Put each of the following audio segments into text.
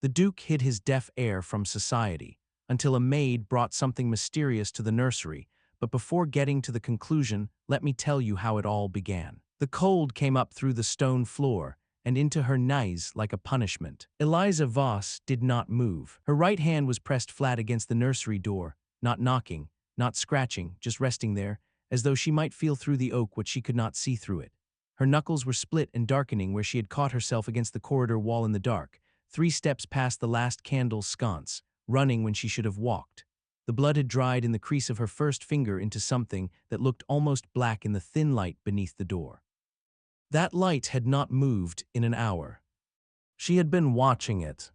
The Duke hid his deaf heir from society, until a maid brought something mysterious to the nursery, but before getting to the conclusion, let me tell you how it all began. The cold came up through the stone floor, and into her eyes like a punishment. Eliza Voss did not move. Her right hand was pressed flat against the nursery door, not knocking, not scratching, just resting there, as though she might feel through the oak what she could not see through it. Her knuckles were split and darkening where she had caught herself against the corridor wall in the dark, 3 steps past the last candle's sconce, running when she should have walked. The blood had dried in the crease of her first finger into something that looked almost black in the thin light beneath the door. That light had not moved in an hour. She had been watching it.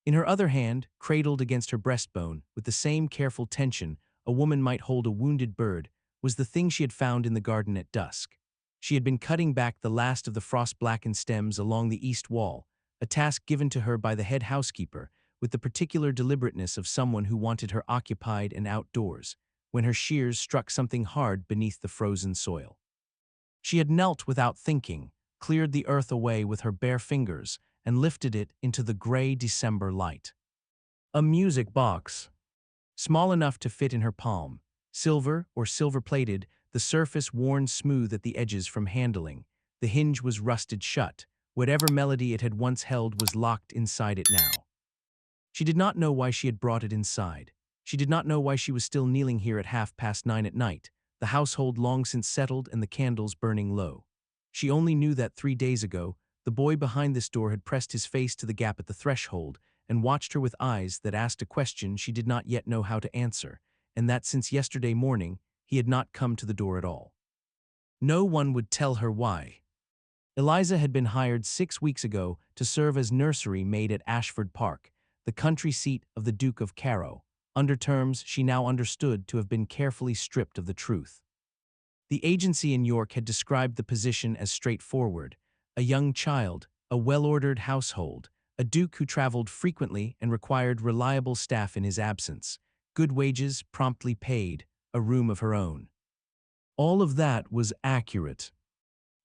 In her other hand, cradled against her breastbone, with the same careful tension a woman might hold a wounded bird, was the thing she had found in the garden at dusk. She had been cutting back the last of the frost-blackened stems along the east wall, a task given to her by the head housekeeper, with the particular deliberateness of someone who wanted her occupied and outdoors, when her shears struck something hard beneath the frozen soil. She had knelt without thinking, cleared the earth away with her bare fingers, and lifted it into the gray December light. A music box. Small enough to fit in her palm, silver or silver-plated, the surface worn smooth at the edges from handling. The hinge was rusted shut. Whatever melody it had once held was locked inside it now. She did not know why she had brought it inside. She did not know why she was still kneeling here at 9:30 at night, the household long since settled and the candles burning low. She only knew that 3 days ago, the boy behind this door had pressed his face to the gap at the threshold and watched her with eyes that asked a question she did not yet know how to answer, and that since yesterday morning, he had not come to the door at all. No one would tell her why. Eliza had been hired 6 weeks ago to serve as nursery maid at Ashford Park, the country seat of the Duke of Carrow, under terms she now understood to have been carefully stripped of the truth. The agency in York had described the position as straightforward: a young child, a well-ordered household, a duke who traveled frequently and required reliable staff in his absence, good wages promptly paid, a room of her own. All of that was accurate.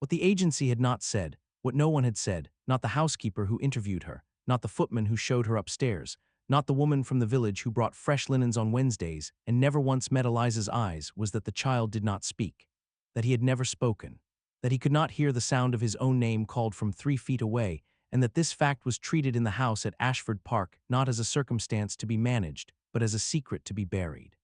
What the agency had not said, what no one had said, not the housekeeper who interviewed her, not the footman who showed her upstairs, not the woman from the village who brought fresh linens on Wednesdays and never once met Eliza's eyes, was that the child did not speak, that he had never spoken, that he could not hear the sound of his own name called from 3 feet away, and that this fact was treated in the house at Ashford Park not as a circumstance to be managed, but as a secret to be buried.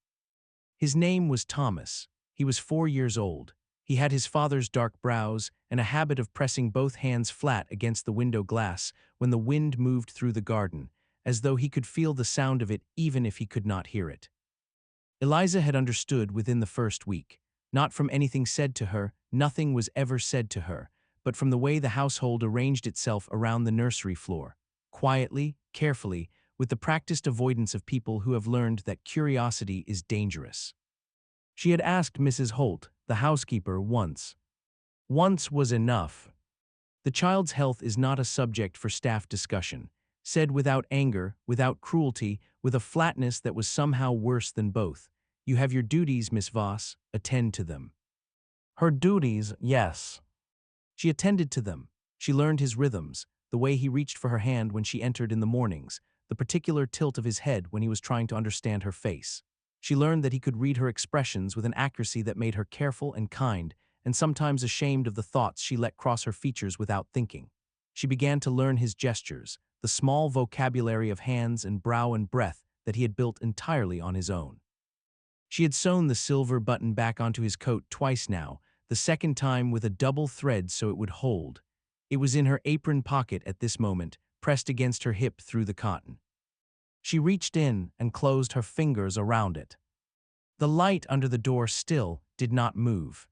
His name was Thomas. He was 4 years old. He had his father's dark brows and a habit of pressing both hands flat against the window glass when the wind moved through the garden, as though he could feel the sound of it even if he could not hear it. Eliza had understood within the first week, not from anything said to her, nothing was ever said to her, but from the way the household arranged itself around the nursery floor, quietly, carefully, with the practiced avoidance of people who have learned that curiosity is dangerous. She had asked Mrs. Holt, the housekeeper, once. Once was enough. The child's health is not a subject for staff discussion, said without anger, without cruelty, with a flatness that was somehow worse than both. You have your duties, Miss Voss, attend to them. Her duties, yes. She attended to them. She learned his rhythms, the way he reached for her hand when she entered in the mornings, the particular tilt of his head when he was trying to understand her face. She learned that he could read her expressions with an accuracy that made her careful and kind, and sometimes ashamed of the thoughts she let cross her features without thinking. She began to learn his gestures, the small vocabulary of hands and brow and breath that he had built entirely on his own. She had sewn the silver button back onto his coat twice now, the second time with a double thread so it would hold. It was in her apron pocket at this moment, pressed against her hip through the cotton. She reached in and closed her fingers around it. The light under the door still did not move.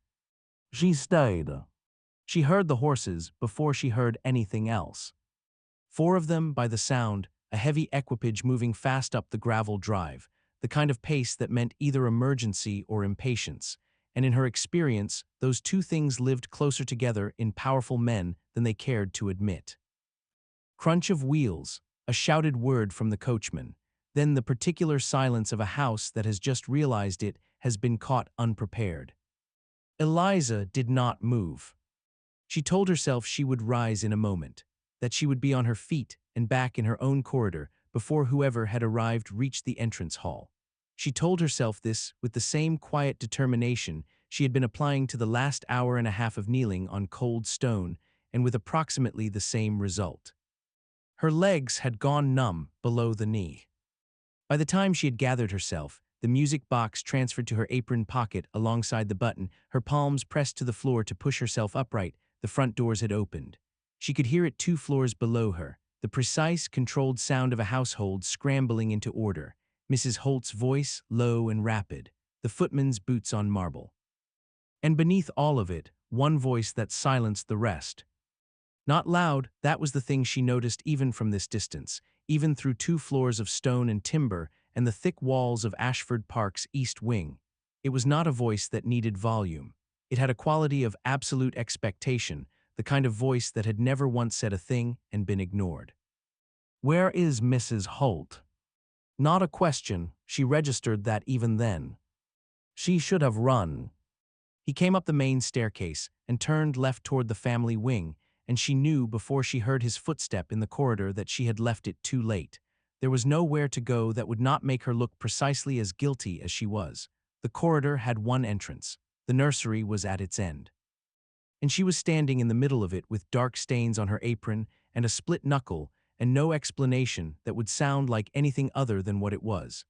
She stayed. She heard the horses before she heard anything else. 4 of them by the sound, a heavy equipage moving fast up the gravel drive, the kind of pace that meant either emergency or impatience, and in her experience, those 2 things lived closer together in powerful men than they cared to admit. Crunch of wheels, a shouted word from the coachman, then the particular silence of a house that has just realized it has been caught unprepared. Eliza did not move. She told herself she would rise in a moment, that she would be on her feet and back in her own corridor before whoever had arrived reached the entrance hall. She told herself this with the same quiet determination she had been applying to the last hour and a half of kneeling on cold stone, and with approximately the same result. Her legs had gone numb below the knee. By the time she had gathered herself, the music box transferred to her apron pocket alongside the button, her palms pressed to the floor to push herself upright, the front doors had opened. She could hear it 2 floors below her, the precise, controlled sound of a household scrambling into order, Mrs. Holt's voice low and rapid, the footman's boots on marble. And beneath all of it, one voice that silenced the rest. Not loud, that was the thing she noticed even from this distance, even through 2 floors of stone and timber and the thick walls of Ashford Park's East Wing. It was not a voice that needed volume. It had a quality of absolute expectation, the kind of voice that had never once said a thing and been ignored. "Where is Mrs. Holt?" Not a question, she registered that even then. She should have run. He came up the main staircase and turned left toward the family wing, and she knew before she heard his footstep in the corridor that she had left it too late. There was nowhere to go that would not make her look precisely as guilty as she was. The corridor had one entrance. The nursery was at its end. And she was standing in the middle of it with dark stains on her apron and a split knuckle and no explanation that would sound like anything other than what it was.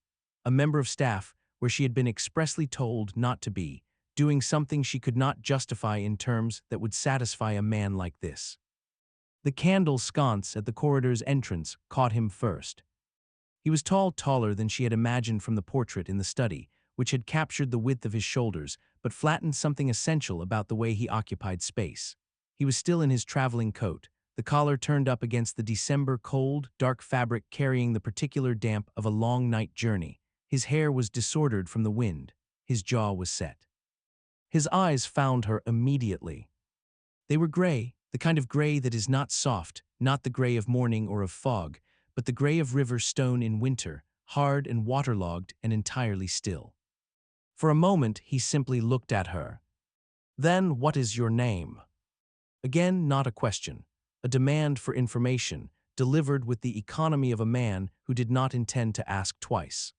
A member of staff where she had been expressly told not to be, doing something she could not justify in terms that would satisfy a man like this. The candle sconce at the corridor's entrance caught him first. He was taller than she had imagined from the portrait in the study, which had captured the width of his shoulders, but flattened something essential about the way he occupied space. He was still in his traveling coat, the collar turned up against the December cold, dark fabric carrying the particular damp of a long night journey. His hair was disordered from the wind. His jaw was set. His eyes found her immediately. They were gray, the kind of gray that is not soft, not the gray of morning or of fog, but the gray of river stone in winter, hard and waterlogged and entirely still. For a moment, he simply looked at her. "Then what is your name?" Again, not a question. A demand for information, delivered with the economy of a man who did not intend to ask twice.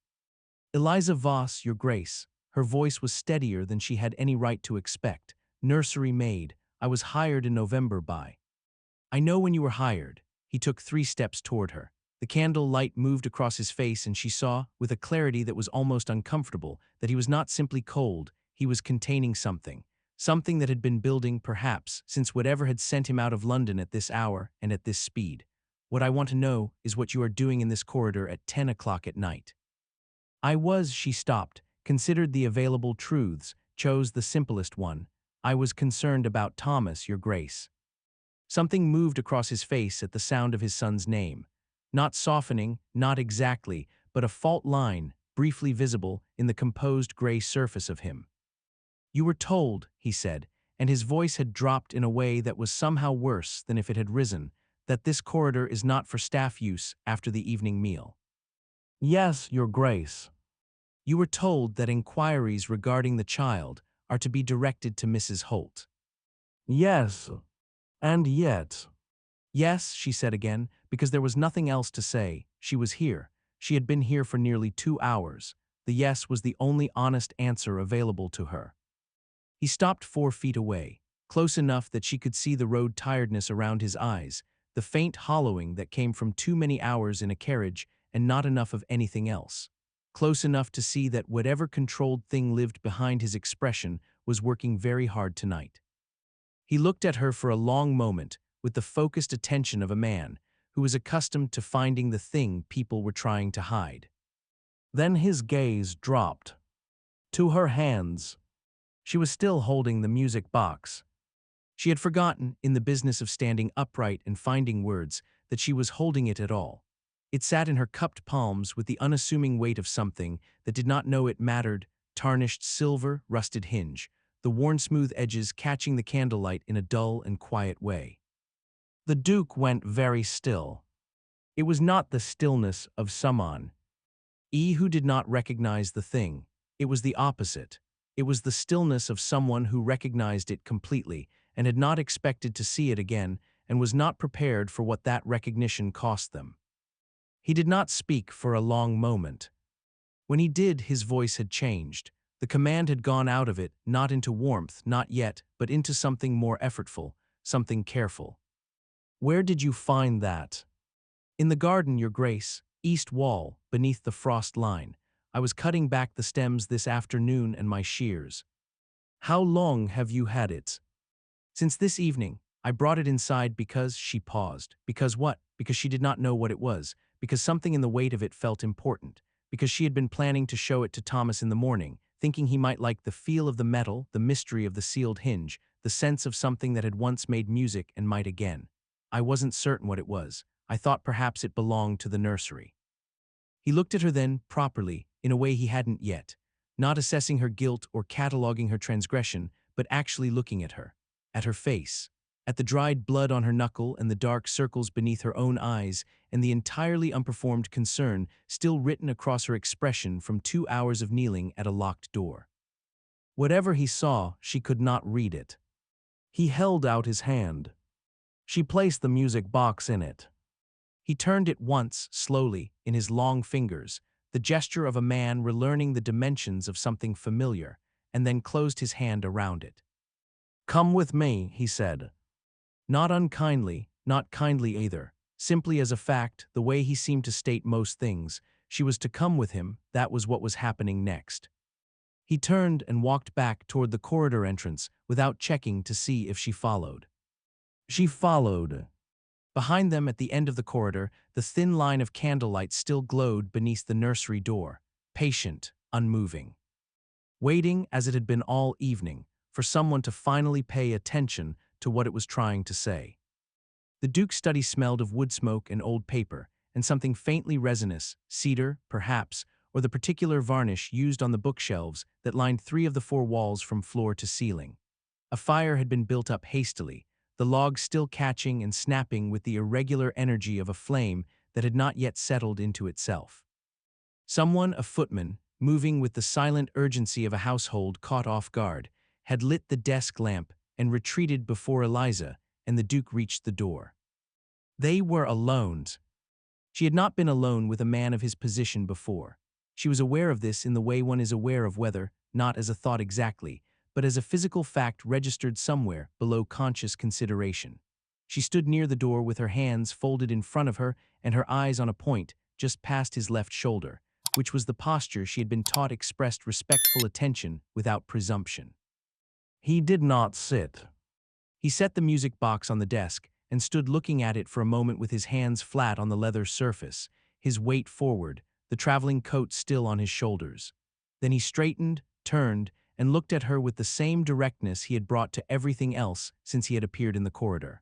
"Eliza Voss, Your Grace." Her voice was steadier than she had any right to expect. "Nursery maid. I was hired in November by—" "I know when you were hired." He took 3 steps toward her. The candle light moved across his face and she saw, with a clarity that was almost uncomfortable, that he was not simply cold, he was containing something. Something that had been building, perhaps, since whatever had sent him out of London at this hour and at this speed. "What I want to know is what you are doing in this corridor at 10 o'clock at night." She stopped, considered the available truths, chose the simplest one. "I was concerned about Thomas, Your Grace." Something moved across his face at the sound of his son's name. Not softening, not exactly, but a fault line, briefly visible in the composed gray surface of him. "You were told," he said, and his voice had dropped in a way that was somehow worse than if it had risen, "that this corridor is not for staff use after the evening meal." "Yes, Your Grace." "You were told that inquiries regarding the child are to be directed to Mrs. Holt." "Yes, and yet—" "Yes," she said again, because there was nothing else to say. She was here. She had been here for nearly 2 hours. The yes was the only honest answer available to her. He stopped 4 feet away, close enough that she could see the road tiredness around his eyes, the faint hollowing that came from too many hours in a carriage and not enough of anything else. Close enough to see that whatever controlled thing lived behind his expression was working very hard tonight. He looked at her for a long moment with the focused attention of a man who was accustomed to finding the thing people were trying to hide. Then his gaze dropped to her hands. She was still holding the music box. She had forgotten, in the business of standing upright and finding words, that she was holding it at all. It sat in her cupped palms with the unassuming weight of something that did not know it mattered, tarnished silver, rusted hinge, the worn smooth edges catching the candlelight in a dull and quiet way. The Duke went very still. It was not the stillness of someone who did not recognize the thing. It was the opposite. It was the stillness of someone who recognized it completely and had not expected to see it again, and was not prepared for what that recognition cost them. He did not speak for a long moment. When he did, his voice had changed. The command had gone out of it, not into warmth, not yet, but into something more effortful, something careful. "Where did you find that?" "In the garden, Your Grace, east wall, beneath the frost line. I was cutting back the stems this afternoon and my shears." "How long have you had it?" "Since this evening. I brought it inside because—" She paused. Because what? Because she did not know what it was. Because something in the weight of it felt important. Because she had been planning to show it to Thomas in the morning, thinking he might like the feel of the metal, the mystery of the sealed hinge, the sense of something that had once made music and might again. "I wasn't certain what it was. I thought perhaps it belonged to the nursery." He looked at her then, properly, in a way he hadn't yet. Not assessing her guilt or cataloging her transgression, but actually looking at her face, at the dried blood on her knuckle and the dark circles beneath her own eyes, and the entirely unperformed concern still written across her expression from 2 hours of kneeling at a locked door. Whatever he saw, she could not read it. He held out his hand. She placed the music box in it. He turned it once, slowly, in his long fingers, the gesture of a man relearning the dimensions of something familiar, and then closed his hand around it. "Come with me," he said. Not unkindly, not kindly either, simply as a fact, the way he seemed to state most things. She was to come with him, that was what was happening next. He turned and walked back toward the corridor entrance without checking to see if she followed. She followed. Behind them at the end of the corridor, the thin line of candlelight still glowed beneath the nursery door, patient, unmoving. Waiting, as it had been all evening, for someone to finally pay attention to what it was trying to say. The Duke's study smelled of wood smoke and old paper, and something faintly resinous, cedar, perhaps, or the particular varnish used on the bookshelves that lined 3 of the 4 walls from floor to ceiling. A fire had been built up hastily, the logs still catching and snapping with the irregular energy of a flame that had not yet settled into itself. Someone, a footman, moving with the silent urgency of a household caught off guard, had lit the desk lamp and retreated before Eliza and the Duke reached the door. They were alone. She had not been alone with a man of his position before. She was aware of this in the way one is aware of weather, not as a thought exactly, but as a physical fact registered somewhere below conscious consideration. She stood near the door with her hands folded in front of her and her eyes on a point just past his left shoulder, which was the posture she had been taught expressed respectful attention without presumption. He did not sit. He set the music box on the desk and stood looking at it for a moment with his hands flat on the leather surface, his weight forward, the traveling coat still on his shoulders. Then he straightened, turned, and looked at her with the same directness he had brought to everything else since he had appeared in the corridor.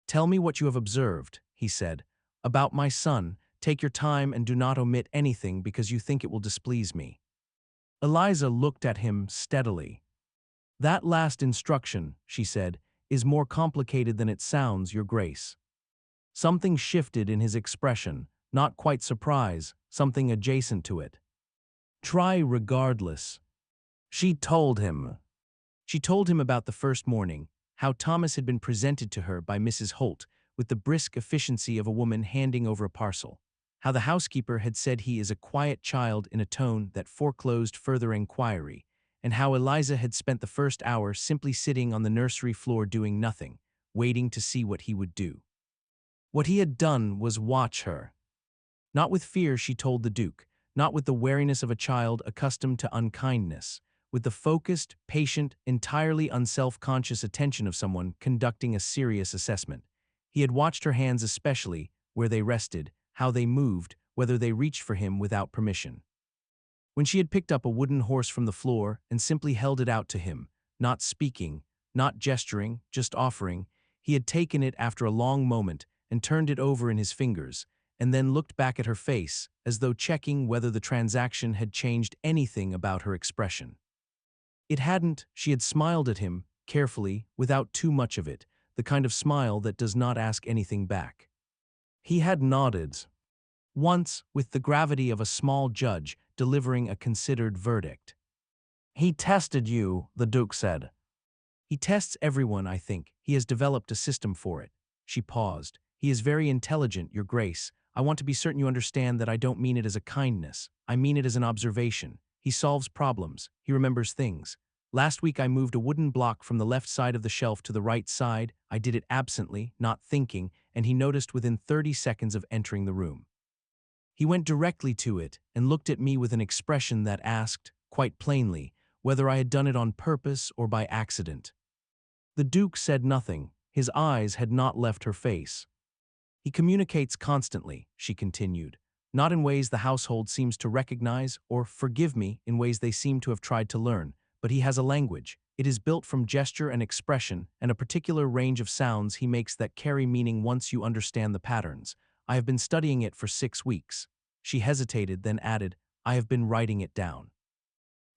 "Tell me what you have observed," he said. "About my son, take your time and do not omit anything because you think it will displease me." Eliza looked at him steadily. "That last instruction," she said, "is more complicated than it sounds, Your Grace." Something shifted in his expression, not quite surprise, something adjacent to it. "Try regardless." She told him. She told him about the first morning, how Thomas had been presented to her by Mrs. Holt with the brisk efficiency of a woman handing over a parcel, how the housekeeper had said he is a quiet child in a tone that foreclosed further inquiry, and how Eliza had spent the first hour simply sitting on the nursery floor doing nothing, waiting to see what he would do. What he had done was watch her. Not with fear, she told the Duke, not with the wariness of a child accustomed to unkindness, with the focused, patient, entirely unself-conscious attention of someone conducting a serious assessment. He had watched her hands especially, where they rested, how they moved, whether they reached for him without permission. When she had picked up a wooden horse from the floor and simply held it out to him, not speaking, not gesturing, just offering, he had taken it after a long moment and turned it over in his fingers, and then looked back at her face, as though checking whether the transaction had changed anything about her expression. It hadn't. She had smiled at him, carefully, without too much of it, the kind of smile that does not ask anything back. He had nodded. Once, with the gravity of a small judge delivering a considered verdict. "He tested you," the Duke said. "He tests everyone, I think. He has developed a system for it." She paused. He is very intelligent, Your Grace. I want to be certain you understand that I don't mean it as a kindness. I mean it as an observation. He solves problems. He remembers things. Last week I moved a wooden block from the left side of the shelf to the right side. I did it absently, not thinking, and he noticed within 30 seconds of entering the room. He went directly to it and looked at me with an expression that asked, quite plainly, whether I had done it on purpose or by accident. The Duke said nothing. His eyes had not left her face. He communicates constantly, she continued, not in ways the household seems to recognize or, forgive me, in ways they seem to have tried to learn, but he has a language. It is built from gesture and expression and a particular range of sounds he makes that carry meaning once you understand the patterns. I have been studying it for 6 weeks. She hesitated, then added, I have been writing it down.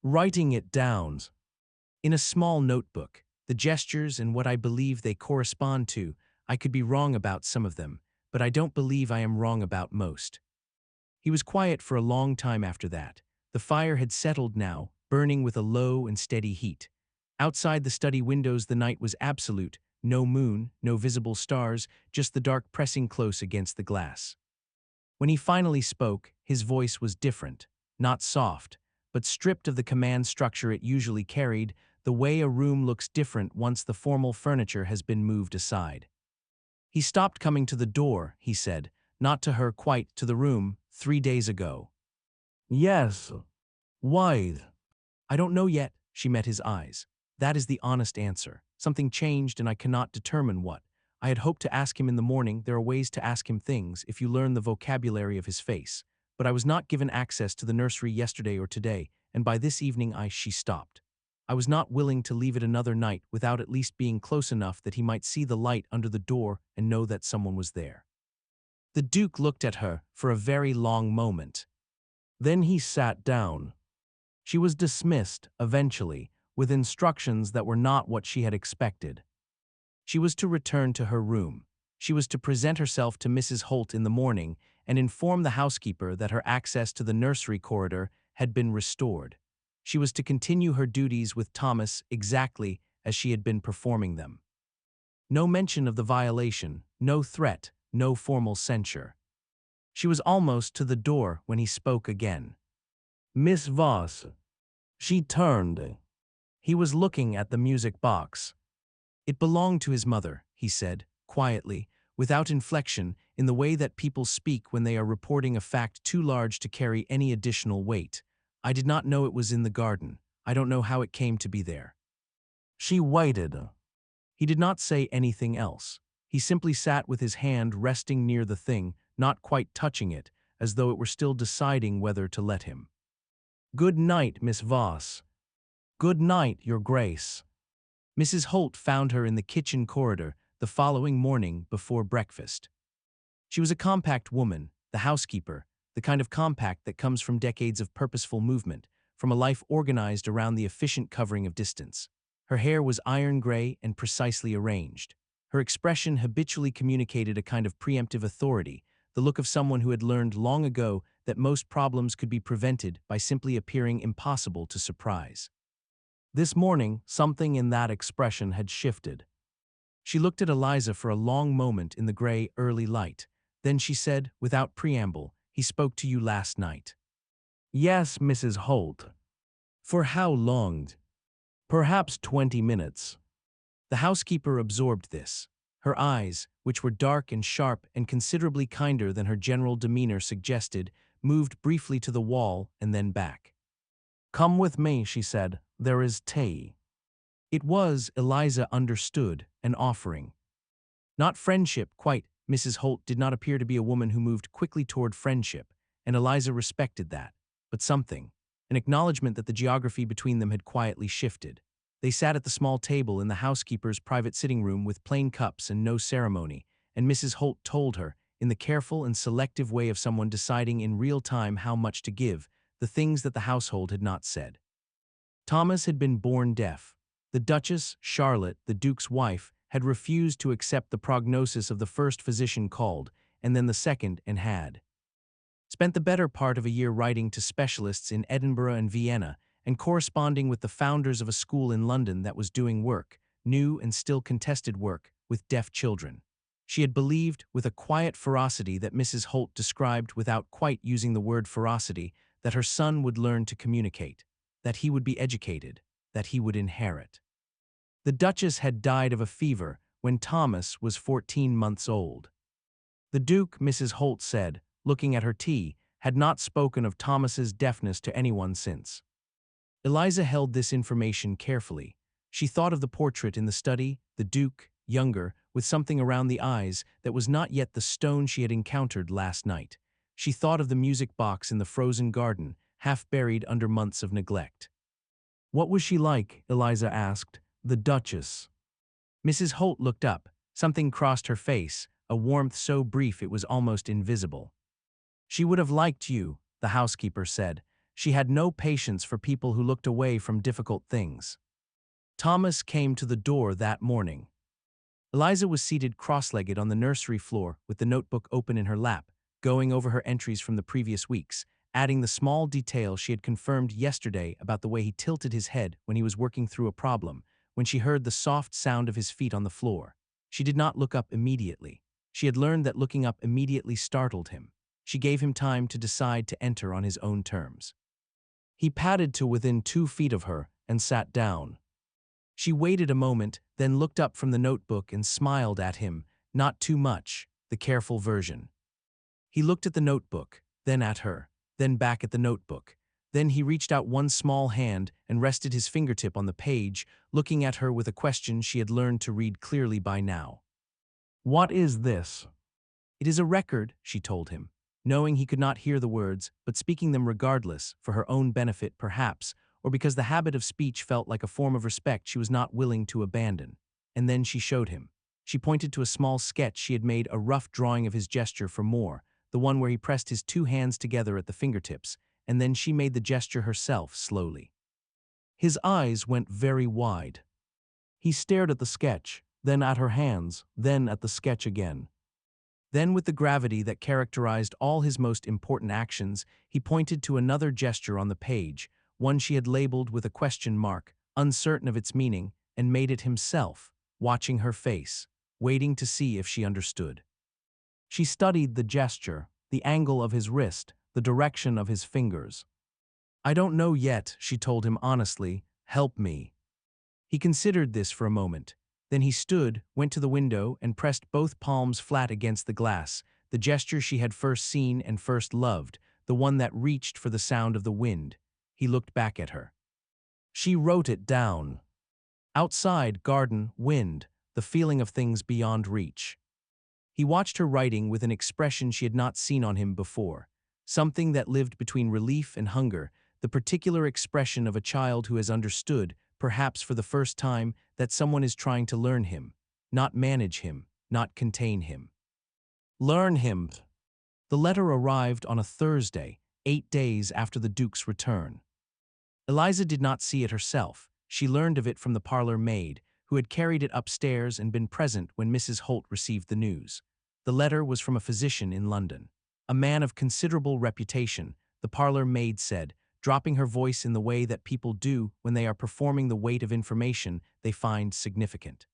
Writing it down. In a small notebook, the gestures and what I believe they correspond to. I could be wrong about some of them, but I don't believe I am wrong about most. He was quiet for a long time after that. The fire had settled now, burning with a low and steady heat. Outside the study windows the night was absolute, no moon, no visible stars, just the dark pressing close against the glass. When he finally spoke, his voice was different, not soft, but stripped of the command structure it usually carried, the way a room looks different once the formal furniture has been moved aside. He stopped coming to the door, he said, not to her quite, to the room, 3 days ago. Yes. Why? I don't know yet, she met his eyes. That is the honest answer. Something changed and I cannot determine what. I had hoped to ask him in the morning. There are ways to ask him things if you learn the vocabulary of his face. But I was not given access to the nursery yesterday or today, and by this evening she stopped. I was not willing to leave it another night without at least being close enough that he might see the light under the door and know that someone was there. The Duke looked at her for a very long moment. Then he sat down. She was dismissed, eventually, with instructions that were not what she had expected. She was to return to her room. She was to present herself to Mrs. Holt in the morning and inform the housekeeper that her access to the nursery corridor had been restored. She was to continue her duties with Thomas exactly as she had been performing them. No mention of the violation, no threat, no formal censure. She was almost to the door when he spoke again. Miss Voss. She turned. He was looking at the music box. It belonged to his mother, he said, quietly, without inflection, in the way that people speak when they are reporting a fact too large to carry any additional weight. I did not know it was in the garden. I don't know how it came to be there. She waited. He did not say anything else. He simply sat with his hand resting near the thing, not quite touching it, as though it were still deciding whether to let him. Good night, Miss Voss. Good night, Your Grace. Mrs. Holt found her in the kitchen corridor the following morning before breakfast. She was a compact woman, the housekeeper, the kind of compact that comes from decades of purposeful movement, from a life organized around the efficient covering of distance. Her hair was iron gray and precisely arranged. Her expression habitually communicated a kind of preemptive authority, the look of someone who had learned long ago that most problems could be prevented by simply appearing impossible to surprise. This morning, something in that expression had shifted. She looked at Eliza for a long moment in the gray, early light. Then she said, without preamble, He spoke to you last night. Yes, Mrs. Holt. For how long? Perhaps 20 minutes. The housekeeper absorbed this. Her eyes, which were dark and sharp and considerably kinder than her general demeanor suggested, moved briefly to the wall and then back. Come with me, she said. There is tea. It was, Eliza understood, an offering. Not friendship, quite. Mrs. Holt did not appear to be a woman who moved quickly toward friendship, and Eliza respected that. But something, an acknowledgement that the geography between them had quietly shifted. They sat at the small table in the housekeeper's private sitting room with plain cups and no ceremony, and Mrs. Holt told her, in the careful and selective way of someone deciding in real time how much to give, the things that the household had not said. Thomas had been born deaf. The Duchess, Charlotte, the Duke's wife, had refused to accept the prognosis of the first physician called, and then the second, and had spent the better part of a year writing to specialists in Edinburgh and Vienna, and corresponding with the founders of a school in London that was doing work, new and still contested work, with deaf children. She had believed, with a quiet ferocity that Mrs. Holt described without quite using the word ferocity, that her son would learn to communicate, that he would be educated, that he would inherit. The Duchess had died of a fever when Thomas was 14 months old. The Duke, Mrs. Holt said, looking at her tea, had not spoken of Thomas's deafness to anyone since. Eliza held this information carefully. She thought of the portrait in the study, the Duke, younger, with something around the eyes that was not yet the stone she had encountered last night. She thought of the music box in the frozen garden, half buried under months of neglect. "What was she like?" Eliza asked. "The Duchess." Mrs. Holt looked up. Something crossed her face, a warmth so brief it was almost invisible. "She would have liked you," the housekeeper said. She had no patience for people who looked away from difficult things. Thomas came to the door that morning. Eliza was seated cross-legged on the nursery floor with the notebook open in her lap, going over her entries from the previous weeks, adding the small detail she had confirmed yesterday about the way he tilted his head when he was working through a problem, when she heard the soft sound of his feet on the floor. She did not look up immediately. She had learned that looking up immediately startled him. She gave him time to decide to enter on his own terms. He padded to within 2 feet of her and sat down. She waited a moment, then looked up from the notebook and smiled at him, not too much, the careful version. He looked at the notebook, then at her, then back at the notebook. Then he reached out one small hand and rested his fingertip on the page, looking at her with a question she had learned to read clearly by now. "What is this?" "It is a record," she told him, knowing he could not hear the words, but speaking them regardless, for her own benefit perhaps, or because the habit of speech felt like a form of respect she was not willing to abandon. And then she showed him. She pointed to a small sketch she had made, a rough drawing of his gesture for more, the one where he pressed his 2 hands together at the fingertips, and then she made the gesture herself, slowly. His eyes went very wide. He stared at the sketch, then at her hands, then at the sketch again. Then, with the gravity that characterized all his most important actions, he pointed to another gesture on the page, one she had labeled with a question mark, uncertain of its meaning, and made it himself, watching her face, waiting to see if she understood. She studied the gesture, the angle of his wrist, the direction of his fingers. "I don't know yet," she told him honestly. "Help me." He considered this for a moment. Then he stood, went to the window, and pressed both palms flat against the glass, the gesture she had first seen and first loved, the one that reached for the sound of the wind. He looked back at her. She wrote it down. Outside, garden, wind, the feeling of things beyond reach. He watched her writing with an expression she had not seen on him before, something that lived between relief and hunger, the particular expression of a child who has understood, perhaps for the first time, that someone is trying to learn him, not manage him, not contain him. Learn him. The letter arrived on a Thursday, 8 days after the Duke's return. Eliza did not see it herself. She learned of it from the parlor maid, who had carried it upstairs and been present when Mrs. Holt received the news. The letter was from a physician in London. A man of considerable reputation, the parlor maid said, dropping her voice in the way that people do when they are performing the weight of information they find significant.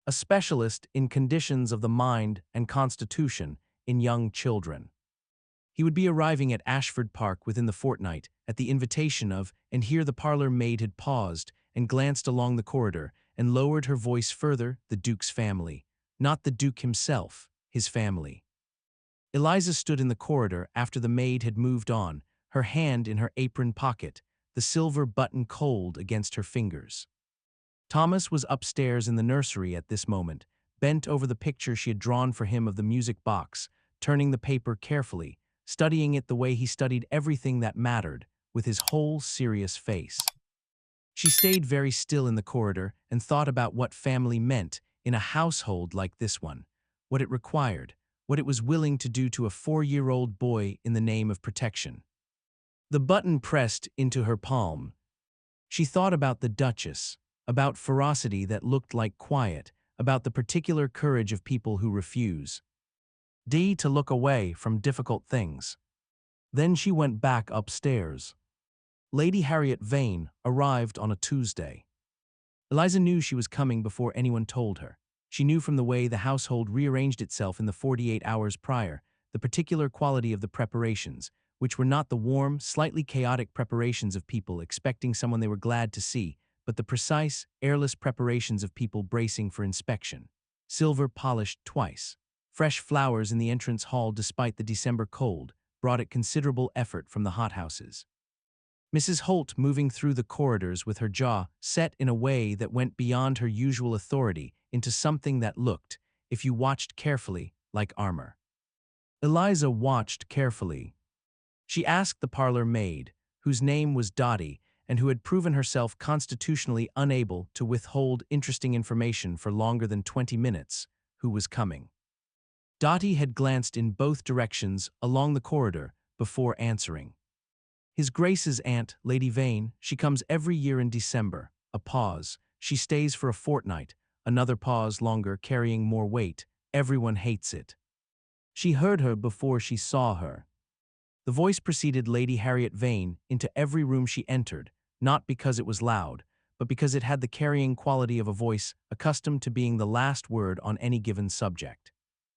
A specialist in conditions of the mind and constitution in young children. He would be arriving at Ashford Park within the fortnight, at the invitation of, and here the parlor maid had paused and glanced along the corridor and lowered her voice further, the Duke's family. Not the Duke himself, his family. Eliza stood in the corridor after the maid had moved on, her hand in her apron pocket, the silver button cold against her fingers. Thomas was upstairs in the nursery at this moment, bent over the picture she had drawn for him of the music box, turning the paper carefully, studying it the way he studied everything that mattered, with his whole serious face. She stayed very still in the corridor and thought about what family meant in a household like this one, what it required, what it was willing to do to a 4-year-old boy in the name of protection. The button pressed into her palm. She thought about the Duchess, about ferocity that looked like quiet, about the particular courage of people who refuse. To look away from difficult things. Then she went back upstairs. Lady Harriet Vane arrived on a Tuesday. Eliza knew she was coming before anyone told her. She knew from the way the household rearranged itself in the 48 hours prior, the particular quality of the preparations, which were not the warm, slightly chaotic preparations of people expecting someone they were glad to see, but the precise, airless preparations of people bracing for inspection. Silver polished twice. Fresh flowers in the entrance hall despite the December cold brought it considerable effort from the hothouses. Mrs. Holt moving through the corridors with her jaw set in a way that went beyond her usual authority into something that looked, if you watched carefully, like armor. Eliza watched carefully. She asked the parlor maid, whose name was Dottie, and who had proven herself constitutionally unable to withhold interesting information for longer than 20 minutes, who was coming. Dottie had glanced in both directions along the corridor before answering. His Grace's aunt, Lady Vane, she comes every year in December. A pause. She stays for a fortnight. Another pause longer, carrying more weight. Everyone hates it. She heard her before she saw her. The voice preceded Lady Harriet Vane into every room she entered, not because it was loud, but because it had the carrying quality of a voice accustomed to being the last word on any given subject.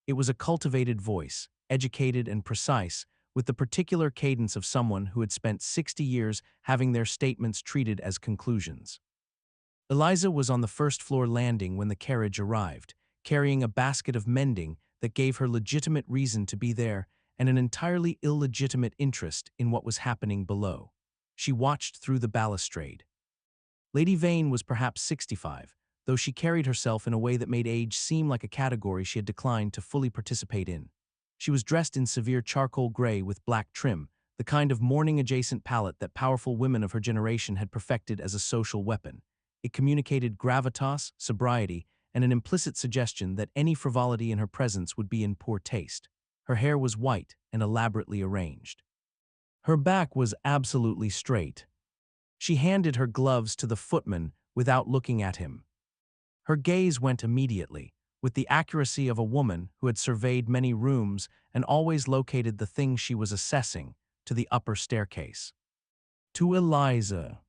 It was a cultivated voice, educated and precise, with the particular cadence of someone who had spent 60 years having their statements treated as conclusions. Eliza was on the first-floor landing when the carriage arrived, carrying a basket of mending that gave her legitimate reason to be there and an entirely illegitimate interest in what was happening below. She watched through the balustrade. Lady Vane was perhaps 65, though she carried herself in a way that made age seem like a category she had declined to fully participate in. She was dressed in severe charcoal gray with black trim, the kind of mourning-adjacent palette that powerful women of her generation had perfected as a social weapon. It communicated gravitas, sobriety, and an implicit suggestion that any frivolity in her presence would be in poor taste. Her hair was white and elaborately arranged. Her back was absolutely straight. She handed her gloves to the footman without looking at him. Her gaze went immediately, with the accuracy of a woman who had surveyed many rooms and always located the thing she was assessing, to the upper staircase. To Eliza.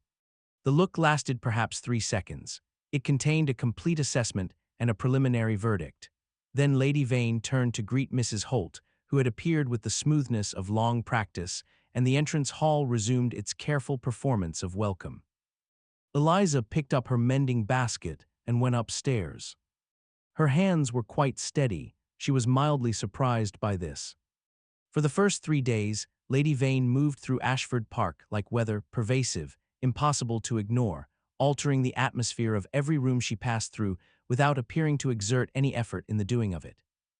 The look lasted perhaps 3 seconds. It contained a complete assessment and a preliminary verdict. Then Lady Vane turned to greet Mrs. Holt, who had appeared with the smoothness of long practice, and the entrance hall resumed its careful performance of welcome. Eliza picked up her mending basket and went upstairs. Her hands were quite steady. She was mildly surprised by this. For the first 3 days, Lady Vane moved through Ashford Park like weather, pervasive, impossible to ignore, altering the atmosphere of every room she passed through without appearing to exert any effort in the doing of it.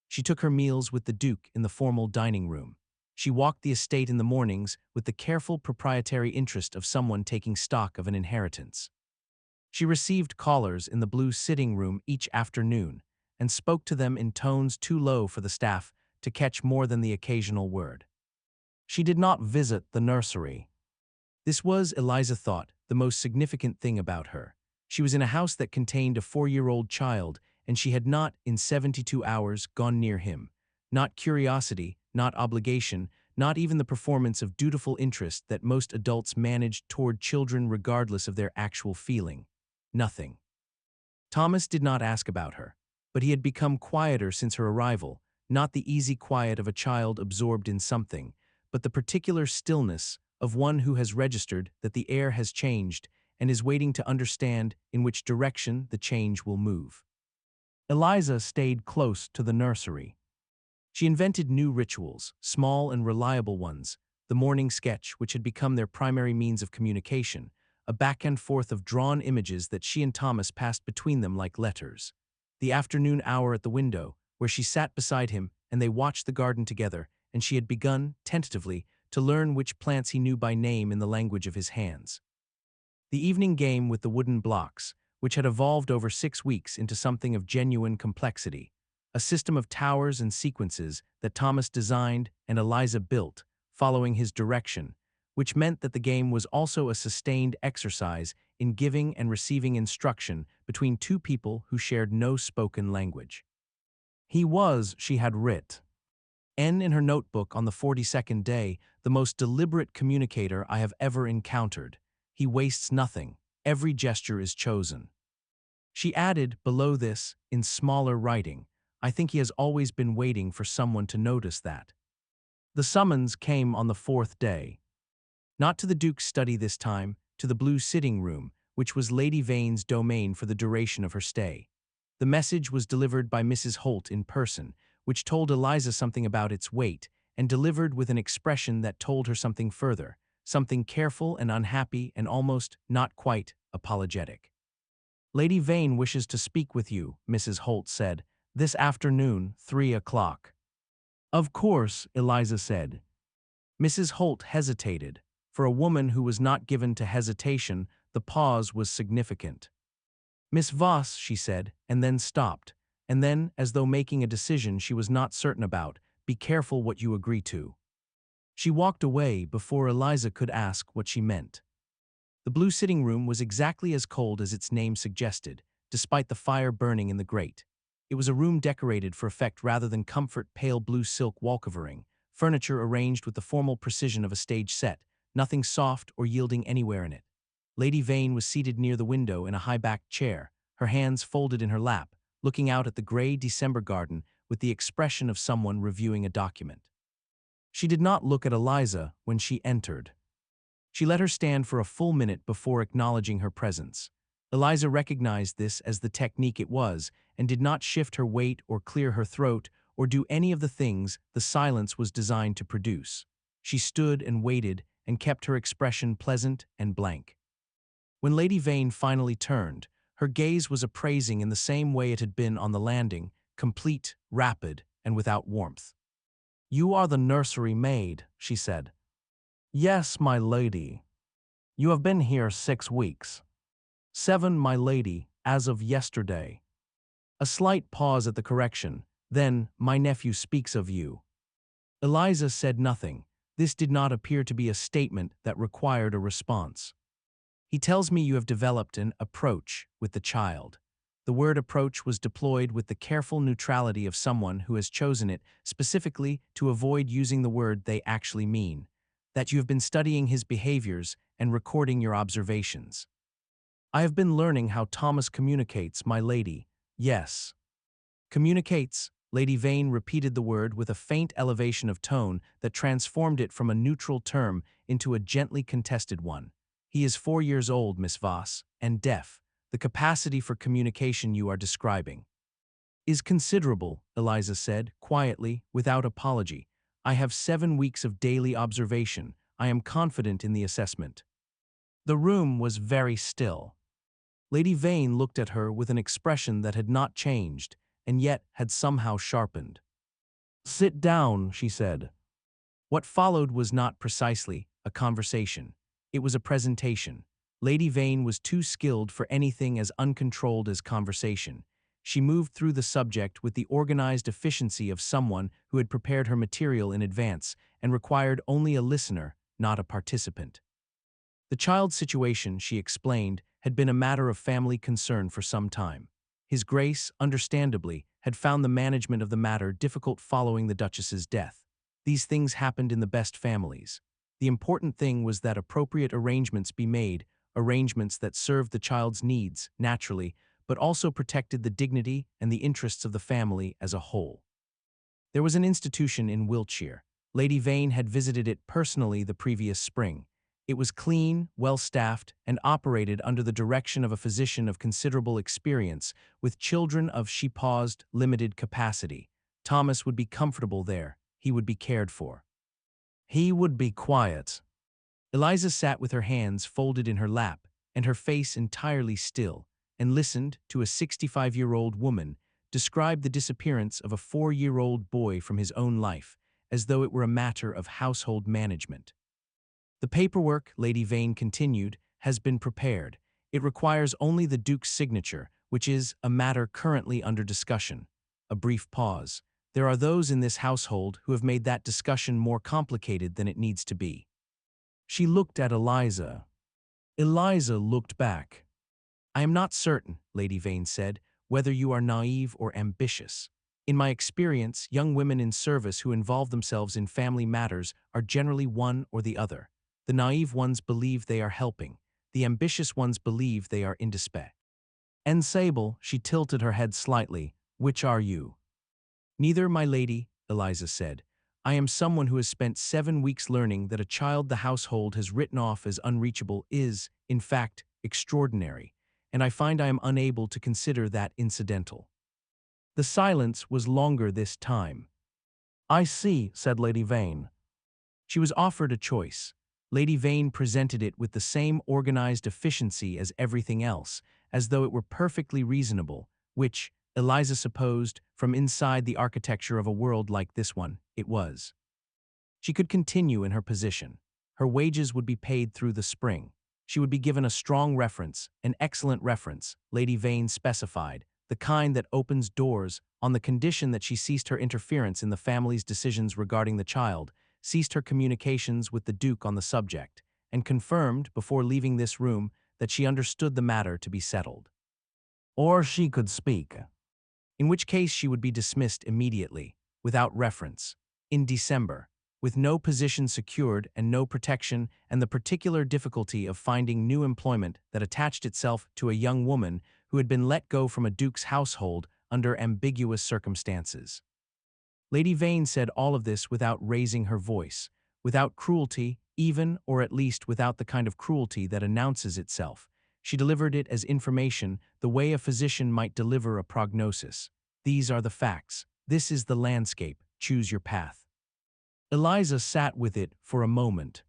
She took her meals with the Duke in the formal dining room. She walked the estate in the mornings with the careful proprietary interest of someone taking stock of an inheritance. She received callers in the blue sitting room each afternoon and spoke to them in tones too low for the staff to catch more than the occasional word. She did not visit the nursery. This was, Eliza thought, the most significant thing about her. She was in a house that contained a 4-year-old child, and she had not, in 72 hours, gone near him. Not curiosity, not obligation, not even the performance of dutiful interest that most adults manage toward children regardless of their actual feeling. Nothing. Thomas did not ask about her, but he had become quieter since her arrival, not the easy quiet of a child absorbed in something, but the particular stillness of one who has registered that the air has changed and is waiting to understand in which direction the change will move. Eliza stayed close to the nursery. She invented new rituals, small and reliable ones, the morning sketch, which had become their primary means of communication, a back and forth of drawn images that she and Thomas passed between them like letters. The afternoon hour at the window, where she sat beside him and they watched the garden together, and she had begun, tentatively, to learn which plants he knew by name in the language of his hands. The evening game with the wooden blocks, which had evolved over 6 weeks into something of genuine complexity, a system of towers and sequences that Thomas designed and Eliza built, following his direction, which meant that the game was also a sustained exercise in giving and receiving instruction between two people who shared no spoken language. He was, she had writ, N in her notebook on the 42nd day, the most deliberate communicator I have ever encountered. He wastes nothing. Every gesture is chosen. She added, below this, in smaller writing, I think he has always been waiting for someone to notice that. The summons came on the fourth day. Not to the Duke's study this time, to the blue sitting room, which was Lady Vane's domain for the duration of her stay. The message was delivered by Mrs. Holt in person, which told Eliza something about its weight, and delivered with an expression that told her something further, something careful and unhappy and almost, not quite, apologetic. Lady Vane wishes to speak with you, Mrs. Holt said, this afternoon, 3 o'clock. Of course, Eliza said. Mrs. Holt hesitated. For a woman who was not given to hesitation, the pause was significant. Miss Voss, she said, and then stopped, and then, as though making a decision she was not certain about, be careful what you agree to. She walked away before Eliza could ask what she meant. The blue sitting room was exactly as cold as its name suggested, despite the fire burning in the grate. It was a room decorated for effect rather than comfort, pale blue silk wall covering, furniture arranged with the formal precision of a stage set, nothing soft or yielding anywhere in it. Lady Vane was seated near the window in a high-backed chair, her hands folded in her lap, looking out at the gray December garden with the expression of someone reviewing a document. She did not look at Eliza when she entered. She let her stand for a full minute before acknowledging her presence. Eliza recognized this as the technique it was and did not shift her weight or clear her throat or do any of the things the silence was designed to produce. She stood and waited and kept her expression pleasant and blank. When Lady Vane finally turned, her gaze was appraising in the same way it had been on the landing, complete, rapid, and without warmth. You are the nursery maid, she said. Yes, my lady. You have been here 6 weeks. 7, my lady, as of yesterday. A slight pause at the correction, then, my nephew speaks of you. Eliza said nothing. This did not appear to be a statement that required a response. He tells me you have developed an approach with the child. The word approach was deployed with the careful neutrality of someone who has chosen it specifically to avoid using the word they actually mean, that you have been studying his behaviors and recording your observations. I have been learning how Thomas communicates, my lady. Yes. Communicates, Lady Vane repeated the word with a faint elevation of tone that transformed it from a neutral term into a gently contested one. He is 4 years old, Miss Voss, and deaf. The capacity for communication you are describing is considerable, Eliza said, quietly, without apology. I have 7 weeks of daily observation. I am confident in the assessment. The room was very still. Lady Vane looked at her with an expression that had not changed, and yet had somehow sharpened. Sit down, she said. What followed was not precisely a conversation. It was a presentation. Lady Vane was too skilled for anything as uncontrolled as conversation. She moved through the subject with the organized efficiency of someone who had prepared her material in advance and required only a listener, not a participant. The child's situation, she explained, had been a matter of family concern for some time. His Grace, understandably, had found the management of the matter difficult following the Duchess's death. These things happened in the best families. The important thing was that appropriate arrangements be made, arrangements that served the child's needs, naturally, but also protected the dignity and the interests of the family as a whole. There was an institution in Wiltshire. Lady Vane had visited it personally the previous spring. It was clean, well-staffed, and operated under the direction of a physician of considerable experience, with children of, she paused, limited capacity. Thomas would be comfortable there. He would be cared for. He would be quiet. Eliza sat with her hands folded in her lap, and her face entirely still, and listened to a 65-year-old woman describe the disappearance of a 4-year-old boy from his own life, as though it were a matter of household management. The paperwork, Lady Vane continued, has been prepared. It requires only the Duke's signature, which is a matter currently under discussion. A brief pause. There are those in this household who have made that discussion more complicated than it needs to be. She looked at Eliza. Eliza looked back. I am not certain, Lady Vane said, whether you are naive or ambitious. In my experience, young women in service who involve themselves in family matters are generally one or the other. The naive ones believe they are helping. The ambitious ones believe they are indispensable. And Sable, she tilted her head slightly. Which are you? Neither, my lady, Eliza said. I am someone who has spent 7 weeks learning that a child the household has written off as unreachable is, in fact, extraordinary, and I find I am unable to consider that incidental. The silence was longer this time. I see, said Lady Vane. She was offered a choice. Lady Vane presented it with the same organized efficiency as everything else, as though it were perfectly reasonable, which, Eliza supposed, from inside the architecture of a world like this one, it was. She could continue in her position. Her wages would be paid through the spring. She would be given a strong reference, an excellent reference, Lady Vane specified, the kind that opens doors on the condition that she ceased her interference in the family's decisions regarding the child, ceased her communications with the Duke on the subject, and confirmed, before leaving this room, that she understood the matter to be settled. Or she could speak, in which case she would be dismissed immediately, without reference, in December, with no position secured and no protection, and the particular difficulty of finding new employment that attached itself to a young woman who had been let go from a duke's household under ambiguous circumstances. Lady Vane said all of this without raising her voice, without cruelty, even or at least without the kind of cruelty that announces itself. She delivered it as information, the way a physician might deliver a prognosis. These are the facts. This is the landscape. Choose your path. Eliza sat with it for a moment.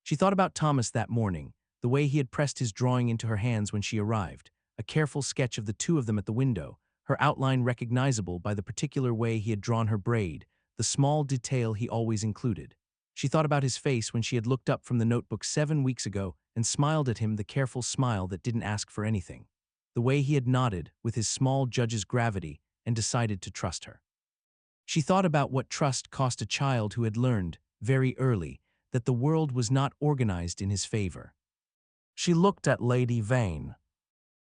She thought about Thomas that morning, the way he had pressed his drawing into her hands when she arrived, a careful sketch of the two of them at the window, her outline recognizable by the particular way he had drawn her braid, the small detail he always included. She thought about his face when she had looked up from the notebook 7 weeks ago and smiled at him the careful smile that didn't ask for anything, the way he had nodded with his small judge's gravity and decided to trust her. She thought about what trust cost a child who had learned, very early, that the world was not organized in his favor. She looked at Lady Vane.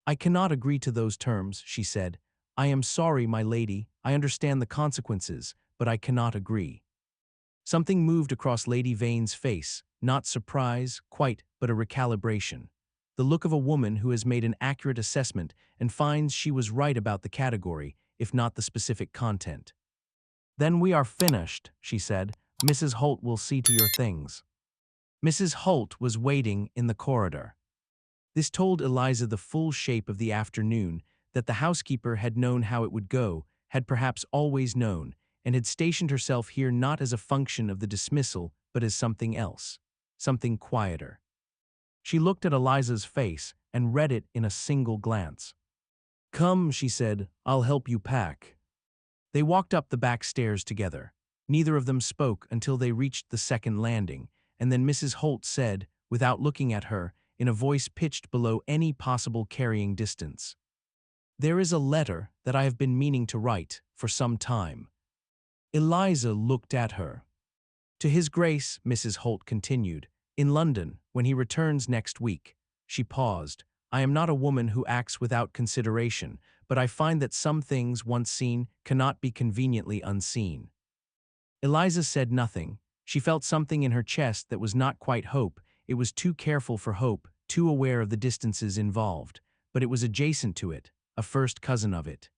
I cannot agree to those terms, she said. I am sorry, my lady, I understand the consequences, but I cannot agree. Something moved across Lady Vane's face, not surprise, quite, but a recalibration. The look of a woman who has made an accurate assessment and finds she was right about the category, if not the specific content. Then we are finished, she said. Mrs. Holt will see to your things. Mrs. Holt was waiting in the corridor. This told Eliza the full shape of the afternoon, that the housekeeper had known how it would go, had perhaps always known, and had stationed herself here not as a function of the dismissal, but as something else, something quieter. She looked at Eliza's face and read it in a single glance. Come, she said, I'll help you pack. They walked up the back stairs together. Neither of them spoke until they reached the second landing, and then Mrs. Holt said, without looking at her, in a voice pitched below any possible carrying distance, There is a letter that I have been meaning to write for some time. Eliza looked at her. To His Grace, Mrs. Holt continued, in London, when he returns next week. She paused. I am not a woman who acts without consideration, but I find that some things once seen cannot be conveniently unseen. Eliza said nothing. She felt something in her chest that was not quite hope. It was too careful for hope, too aware of the distances involved, but it was adjacent to it, a first cousin of it.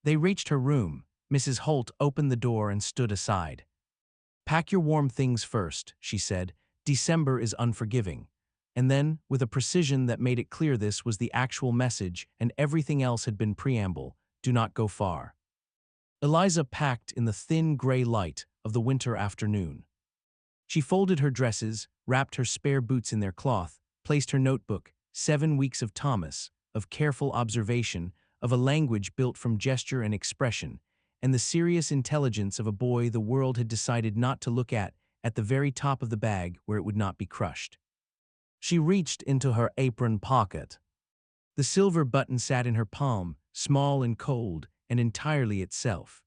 They reached her room. Mrs. Holt opened the door and stood aside. Pack your warm things first, she said. December is unforgiving. And then, with a precision that made it clear this was the actual message and everything else had been preamble, do not go far. Eliza packed in the thin gray light of the winter afternoon. She folded her dresses, wrapped her spare boots in their cloth, placed her notebook, 7 weeks of Thomas, of careful observation, of a language built from gesture and expression, and the serious intelligence of a boy the world had decided not to look at the very top of the bag where it would not be crushed. She reached into her apron pocket. The silver button sat in her palm, small and cold, and entirely itself.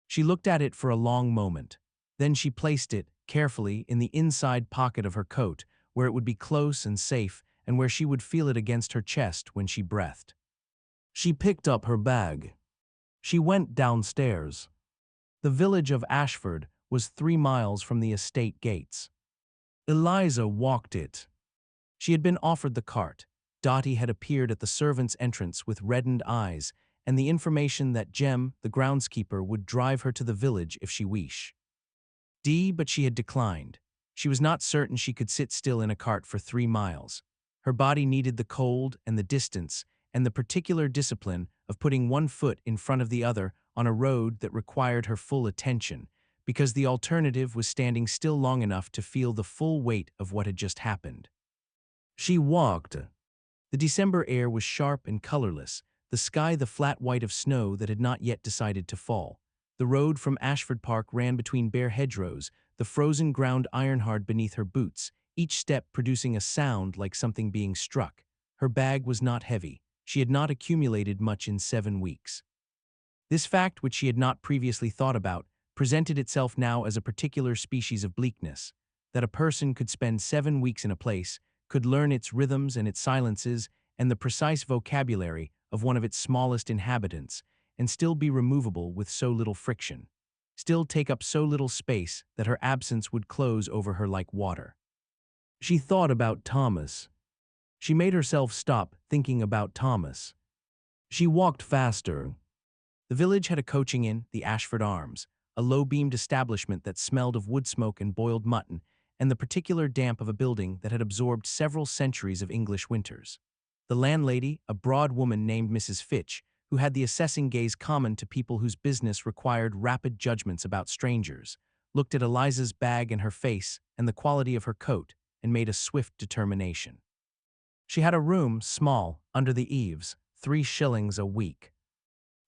She looked at it for a long moment. Then she placed it, carefully, in the inside pocket of her coat, where it would be close and safe, and where she would feel it against her chest when she breathed. She picked up her bag. She went downstairs. The village of Ashford was 3 miles from the estate gates. Eliza walked it. She had been offered the cart. Dottie had appeared at the servants' entrance with reddened eyes, and the information that Jem, the groundskeeper, would drive her to the village if she wished. But she had declined. She was not certain she could sit still in a cart for 3 miles. Her body needed the cold and the distance, and the particular discipline of putting one foot in front of the other on a road that required her full attention, because the alternative was standing still long enough to feel the full weight of what had just happened. She walked. The December air was sharp and colorless, the sky the flat white of snow that had not yet decided to fall. The road from Ashford Park ran between bare hedgerows, the frozen ground iron-hard beneath her boots, each step producing a sound like something being struck. Her bag was not heavy. She had not accumulated much in 7 weeks. This fact, which she had not previously thought about, presented itself now as a particular species of bleakness. That a person could spend 7 weeks in a place, could learn its rhythms and its silences and the precise vocabulary of one of its smallest inhabitants, and still be removable with so little friction, still take up so little space that her absence would close over her like water. She thought about Thomas. She made herself stop thinking about Thomas. She walked faster. The village had a coaching inn, the Ashford Arms, a low-beamed establishment that smelled of wood smoke and boiled mutton, and the particular damp of a building that had absorbed several centuries of English winters. The landlady, a broad woman named Mrs. Fitch, who had the assessing gaze common to people whose business required rapid judgments about strangers, looked at Eliza's bag and her face and the quality of her coat, and made a swift determination. She had a room, small, under the eaves, 3 shillings a week.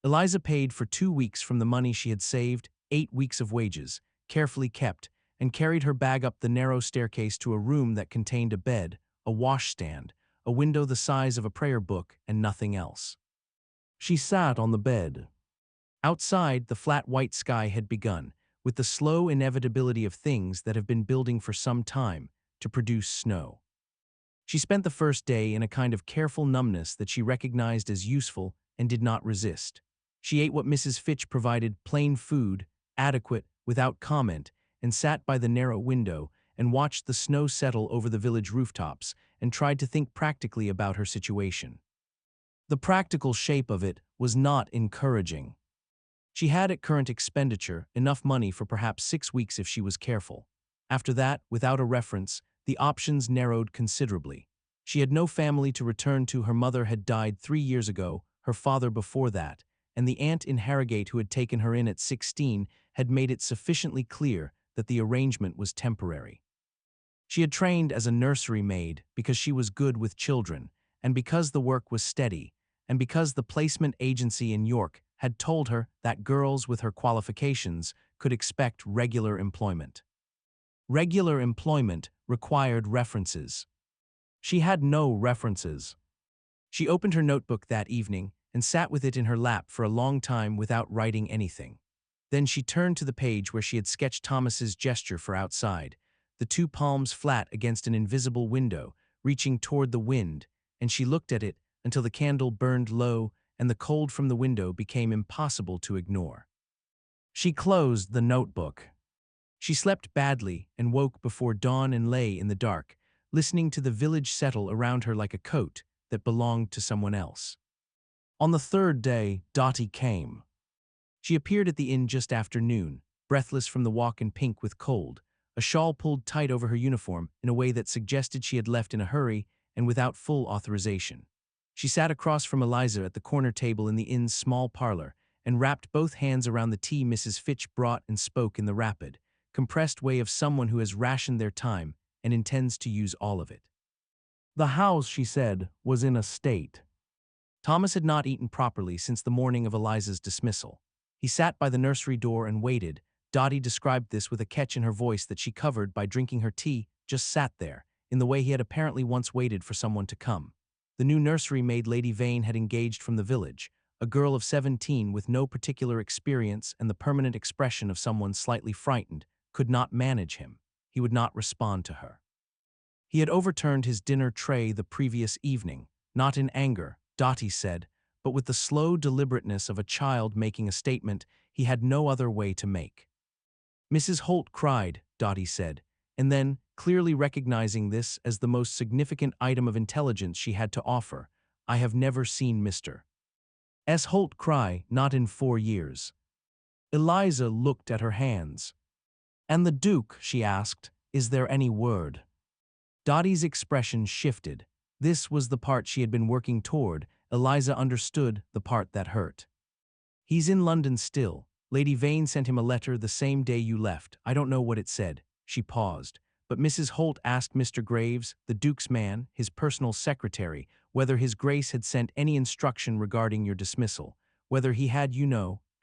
Eliza paid for 2 weeks from the money she had saved, 8 weeks of wages, carefully kept, and carried her bag up the narrow staircase to a room that contained a bed, a washstand, a window the size of a prayer book, and nothing else. She sat on the bed. Outside, the flat white sky had begun, with the slow inevitability of things that have been building for some time, to produce snow. She spent the first day in a kind of careful numbness that she recognized as useful and did not resist. She ate what Mrs. Fitch provided, plain food, adequate, without comment, and sat by the narrow window and watched the snow settle over the village rooftops and tried to think practically about her situation. The practical shape of it was not encouraging. She had at current expenditure enough money for perhaps 6 weeks if she was careful. After that, without a reference, the options narrowed considerably. She had no family to return to. Her mother had died 3 years ago, her father before that, and the aunt in Harrogate who had taken her in at 16 had made it sufficiently clear that the arrangement was temporary. She had trained as a nursery maid because she was good with children, and because the work was steady, and because the placement agency in York had told her that girls with her qualifications could expect regular employment. Regular employment required references. She had no references. She opened her notebook that evening and sat with it in her lap for a long time without writing anything. Then she turned to the page where she had sketched Thomas's gesture for outside, the 2 palms flat against an invisible window, reaching toward the wind, and she looked at it until the candle burned low and the cold from the window became impossible to ignore. She closed the notebook. She slept badly and woke before dawn and lay in the dark, listening to the village settle around her like a coat that belonged to someone else. On the 3rd day, Dottie came. She appeared at the inn just after noon, breathless from the walk and pink with cold, a shawl pulled tight over her uniform in a way that suggested she had left in a hurry and without full authorization. She sat across from Eliza at the corner table in the inn's small parlor and wrapped both hands around the tea Mrs. Fitch brought and spoke in the rapid, compressed way of someone who has rationed their time and intends to use all of it. The house, she said, was in a state. Thomas had not eaten properly since the morning of Eliza's dismissal. He sat by the nursery door and waited. Dottie described this with a catch in her voice that she covered by drinking her tea, just sat there, in the way he had apparently once waited for someone to come. The new nursery maid Lady Vane had engaged from the village, a girl of 17 with no particular experience and the permanent expression of someone slightly frightened, could not manage him. He would not respond to her. He had overturned his dinner tray the previous evening, not in anger, Dottie said, but with the slow deliberateness of a child making a statement he had no other way to make. Mrs. Holt cried, Dottie said, and then, clearly recognizing this as the most significant item of intelligence she had to offer, "I have never seen Mr. S. Holt cry, not in 4 years." Eliza looked at her hands. "And the Duke," she asked, "is there any word?" Dottie's expression shifted. This was the part she had been working toward. Eliza understood the part that hurt. "He's in London still. Lady Vane sent him a letter the same day you left. I don't know what it said." She paused. "But Mrs. Holt asked Mr. Graves, the Duke's man, his personal secretary, whether His Grace had sent any instruction regarding your dismissal, whether he had,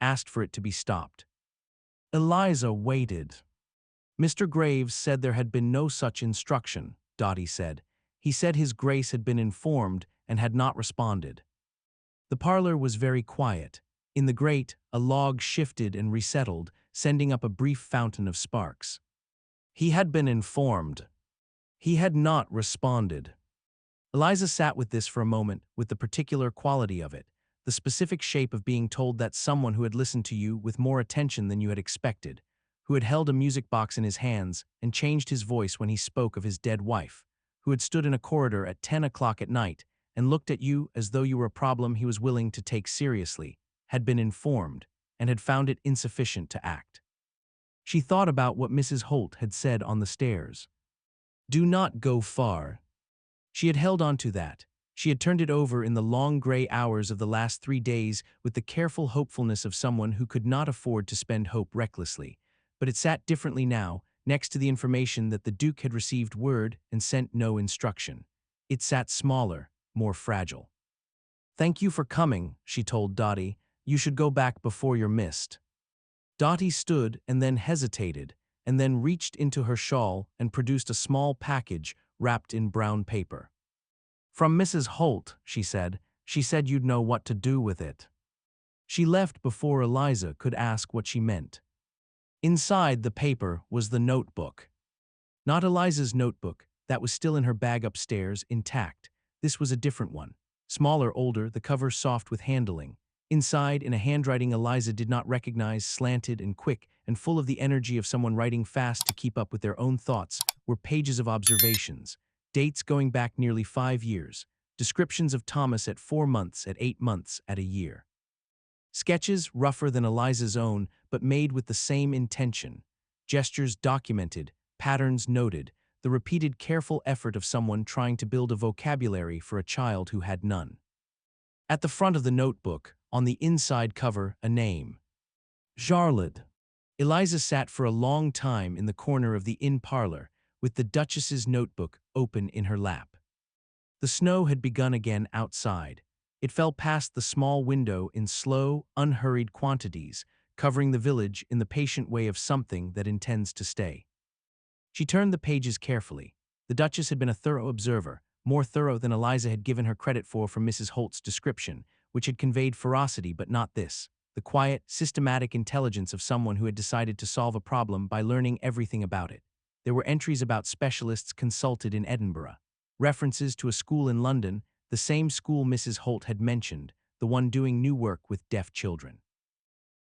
asked for it to be stopped." Eliza waited. "Mr. Graves said there had been no such instruction," Dottie said. "He said His Grace had been informed and had not responded." The parlor was very quiet. In the grate, a log shifted and resettled, sending up a brief fountain of sparks. He had been informed. He had not responded. Eliza sat with this for a moment, with the particular quality of it, the specific shape of being told that someone who had listened to you with more attention than you had expected, who had held a music box in his hands and changed his voice when he spoke of his dead wife, who had stood in a corridor at 10 o'clock at night and looked at you as though you were a problem he was willing to take seriously, had been informed, and had found it insufficient to act. She thought about what Mrs. Holt had said on the stairs. "Do not go far." She had held on to that. She had turned it over in the long gray hours of the last 3 days with the careful hopefulness of someone who could not afford to spend hope recklessly. But it sat differently now, next to the information that the Duke had received word and sent no instruction. It sat smaller, more fragile. "Thank you for coming," she told Dottie. "You should go back before you're missed." Dottie stood and then hesitated, and then reached into her shawl and produced a small package wrapped in brown paper. "From Mrs. Holt," she said. "She said you'd know what to do with it." She left before Eliza could ask what she meant. Inside the paper was the notebook. Not Eliza's notebook, that was still in her bag upstairs, intact. This was a different one. Smaller, older, the cover soft with handling. Inside, in a handwriting Eliza did not recognize, slanted and quick, and full of the energy of someone writing fast to keep up with their own thoughts, were pages of observations, dates going back nearly 5 years, descriptions of Thomas at 4 months, at 8 months, at a year. Sketches rougher than Eliza's own, but made with the same intention. Gestures documented, patterns noted, the repeated careful effort of someone trying to build a vocabulary for a child who had none. At the front of the notebook, on the inside cover, a name. Charlotte. Eliza sat for a long time in the corner of the inn parlor, with the Duchess's notebook open in her lap. The snow had begun again outside. It fell past the small window in slow, unhurried quantities, covering the village in the patient way of something that intends to stay. She turned the pages carefully. The Duchess had been a thorough observer, more thorough than Eliza had given her credit for from Mrs. Holt's description, which had conveyed ferocity but not this, the quiet, systematic intelligence of someone who had decided to solve a problem by learning everything about it. There were entries about specialists consulted in Edinburgh, references to a school in London, the same school Mrs. Holt had mentioned, the one doing new work with deaf children.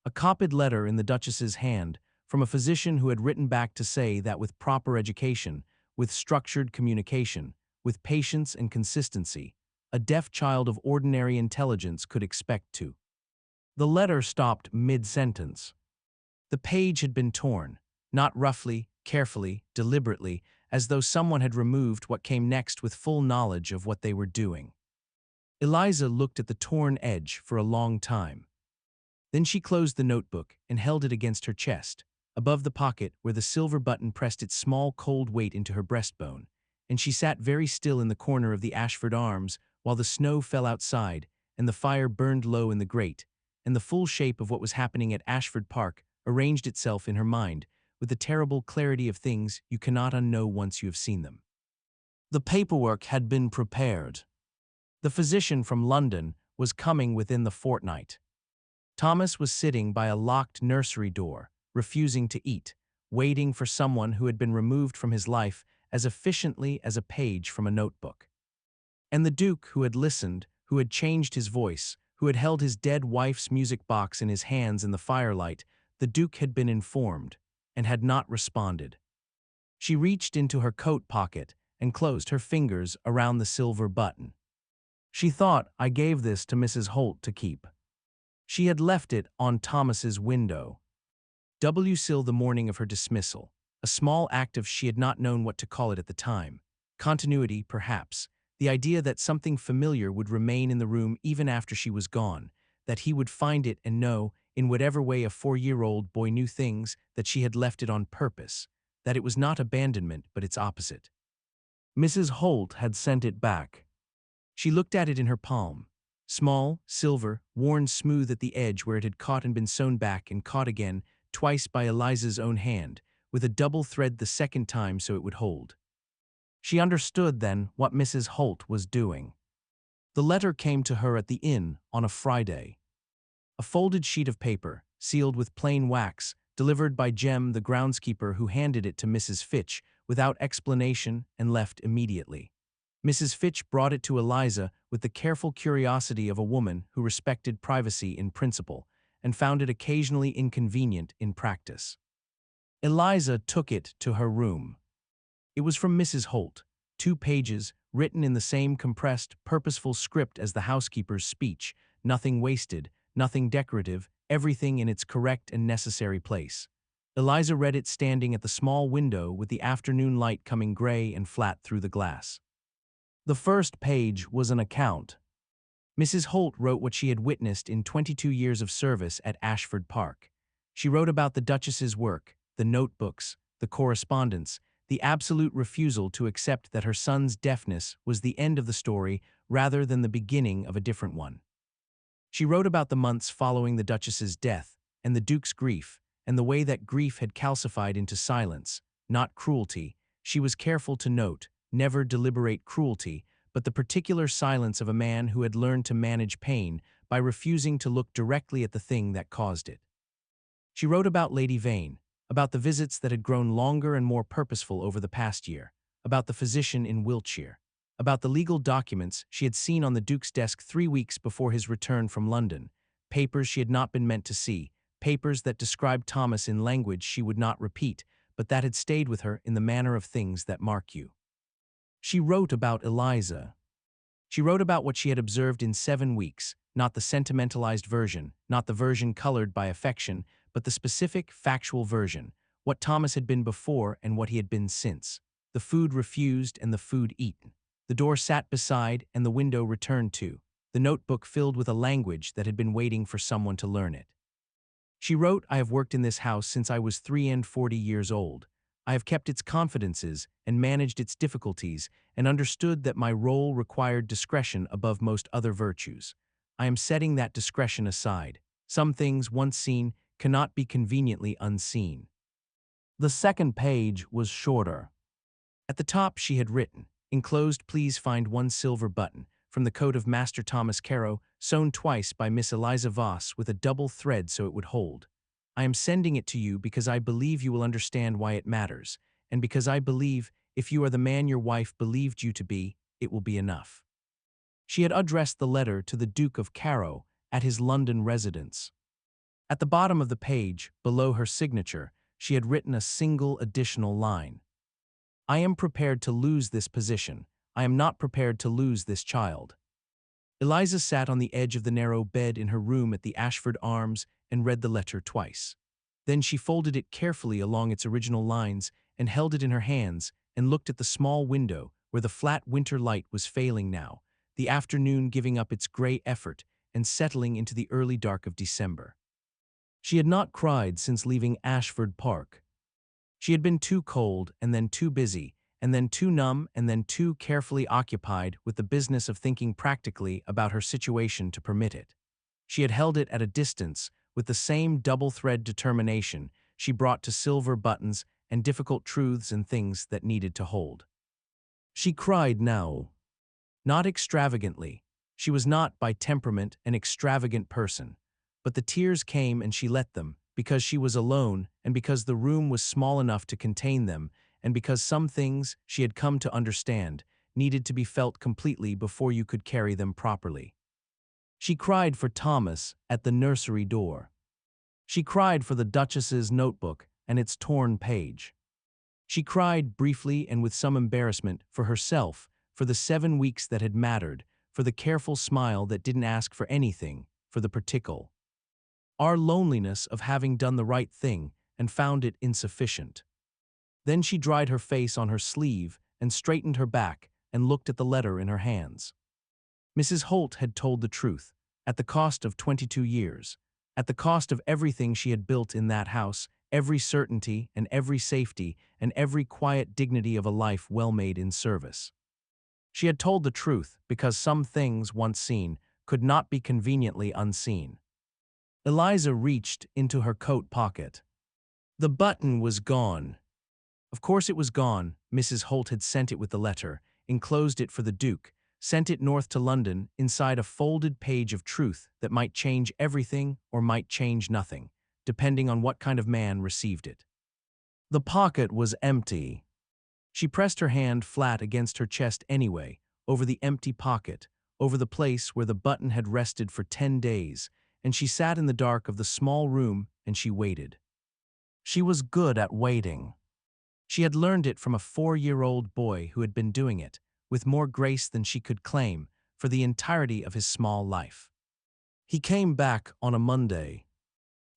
A copied letter in the Duchess's hand, from a physician who had written back to say that with proper education, with structured communication, with patience and consistency, a deaf child of ordinary intelligence could expect to. The letter stopped mid-sentence. The page had been torn, not roughly, carefully, deliberately, as though someone had removed what came next with full knowledge of what they were doing. Eliza looked at the torn edge for a long time. Then she closed the notebook and held it against her chest, above the pocket where the silver button pressed its small cold weight into her breastbone, and she sat very still in the corner of the Ashford Arms while the snow fell outside and the fire burned low in the grate, and the full shape of what was happening at Ashford Park arranged itself in her mind with the terrible clarity of things you cannot unknow once you have seen them. The paperwork had been prepared. The physician from London was coming within the fortnight. Thomas was sitting by a locked nursery door, refusing to eat, waiting for someone who had been removed from his life as efficiently as a page from a notebook. And the Duke, who had listened, who had changed his voice, who had held his dead wife's music box in his hands in the firelight, the Duke had been informed, and had not responded. She reached into her coat pocket and closed her fingers around the silver button. She thought, I gave this to Mrs. Holt to keep. She had left it on Thomas's window. Sill the morning of her dismissal, a small act of she had not known what to call it at the time. Continuity, perhaps, the idea that something familiar would remain in the room even after she was gone, that he would find it and know, in whatever way a 4-year-old boy knew things, that she had left it on purpose, that it was not abandonment but its opposite. Mrs. Holt had sent it back. She looked at it in her palm. Small, silver, worn smooth at the edge where it had caught and been sewn back and caught again, twice by Eliza's own hand, with a double thread the second time so it would hold. She understood then what Mrs. Holt was doing. The letter came to her at the inn on a Friday. A folded sheet of paper, sealed with plain wax, delivered by Jem the groundskeeper who handed it to Mrs. Fitch without explanation and left immediately. Mrs. Fitch brought it to Eliza with the careful curiosity of a woman who respected privacy in principle and found it occasionally inconvenient in practice. Eliza took it to her room. It was from Mrs. Holt, 2 pages, written in the same compressed, purposeful script as the housekeeper's speech, nothing wasted, nothing decorative, everything in its correct and necessary place. Eliza read it standing at the small window with the afternoon light coming gray and flat through the glass. The first page was an account. Mrs. Holt wrote what she had witnessed in 22 years of service at Ashford Park. She wrote about the Duchess's work, the notebooks, the correspondence, the absolute refusal to accept that her son's deafness was the end of the story rather than the beginning of a different one. She wrote about the months following the Duchess's death, and the Duke's grief, and the way that grief had calcified into silence, not cruelty. She was careful to note, never deliberate cruelty, but the particular silence of a man who had learned to manage pain by refusing to look directly at the thing that caused it. She wrote about Lady Vane, about the visits that had grown longer and more purposeful over the past year, about the physician in Wiltshire, about the legal documents she had seen on the Duke's desk 3 weeks before his return from London, papers she had not been meant to see, papers that described Thomas in language she would not repeat, but that had stayed with her in the manner of things that mark you. She wrote about Eliza. She wrote about what she had observed in 7 weeks, not the sentimentalized version, not the version colored by affection, but the specific, factual version, what Thomas had been before and what he had been since. The food refused and the food eaten. The door sat beside and the window returned to. The notebook filled with a language that had been waiting for someone to learn it. She wrote, I have worked in this house since I was 43 years old. I have kept its confidences and managed its difficulties and understood that my role required discretion above most other virtues. I am setting that discretion aside. Some things, once seen, cannot be conveniently unseen. The second page was shorter. At the top she had written, enclosed please find 1 silver button, from the coat of Master Thomas Carow, sewn twice by Miss Eliza Voss with a double thread so it would hold. I am sending it to you because I believe you will understand why it matters, and because I believe, if you are the man your wife believed you to be, it will be enough. She had addressed the letter to the Duke of Carow at his London residence. At the bottom of the page, below her signature, she had written a single additional line. I am prepared to lose this position. I am not prepared to lose this child. Eliza sat on the edge of the narrow bed in her room at the Ashford Arms and read the letter twice. Then she folded it carefully along its original lines and held it in her hands and looked at the small window where the flat winter light was failing now, the afternoon giving up its gray effort and settling into the early dark of December. She had not cried since leaving Ashford Park. She had been too cold and then too busy, and then too numb and then too carefully occupied with the business of thinking practically about her situation to permit it. She had held it at a distance with the same double-thread determination she brought to silver buttons and difficult truths and things that needed to hold. She cried now. Not extravagantly. She was not, by temperament, an extravagant person. But the tears came and she let them, because she was alone and because the room was small enough to contain them, and because some things, she had come to understand, needed to be felt completely before you could carry them properly. She cried for Thomas at the nursery door. She cried for the Duchess's notebook and its torn page. She cried briefly and with some embarrassment for herself, for the 7 weeks that had mattered, for the careful smile that didn't ask for anything, for the particle. Our loneliness of having done the right thing and found it insufficient. Then she dried her face on her sleeve and straightened her back and looked at the letter in her hands. Mrs. Holt had told the truth, at the cost of 22 years, at the cost of everything she had built in that house, every certainty and every safety and every quiet dignity of a life well made in service. She had told the truth because some things, once seen, could not be conveniently unseen. Eliza reached into her coat pocket. The button was gone. Of course it was gone. Mrs. Holt had sent it with the letter, enclosed it for the Duke, sent it north to London inside a folded page of truth that might change everything or might change nothing, depending on what kind of man received it. The pocket was empty. She pressed her hand flat against her chest anyway, over the empty pocket, over the place where the button had rested for 10 days, and she sat in the dark of the small room and she waited. She was good at waiting. She had learned it from a 4-year-old boy who had been doing it, with more grace than she could claim, for the entirety of his small life. He came back on a Monday.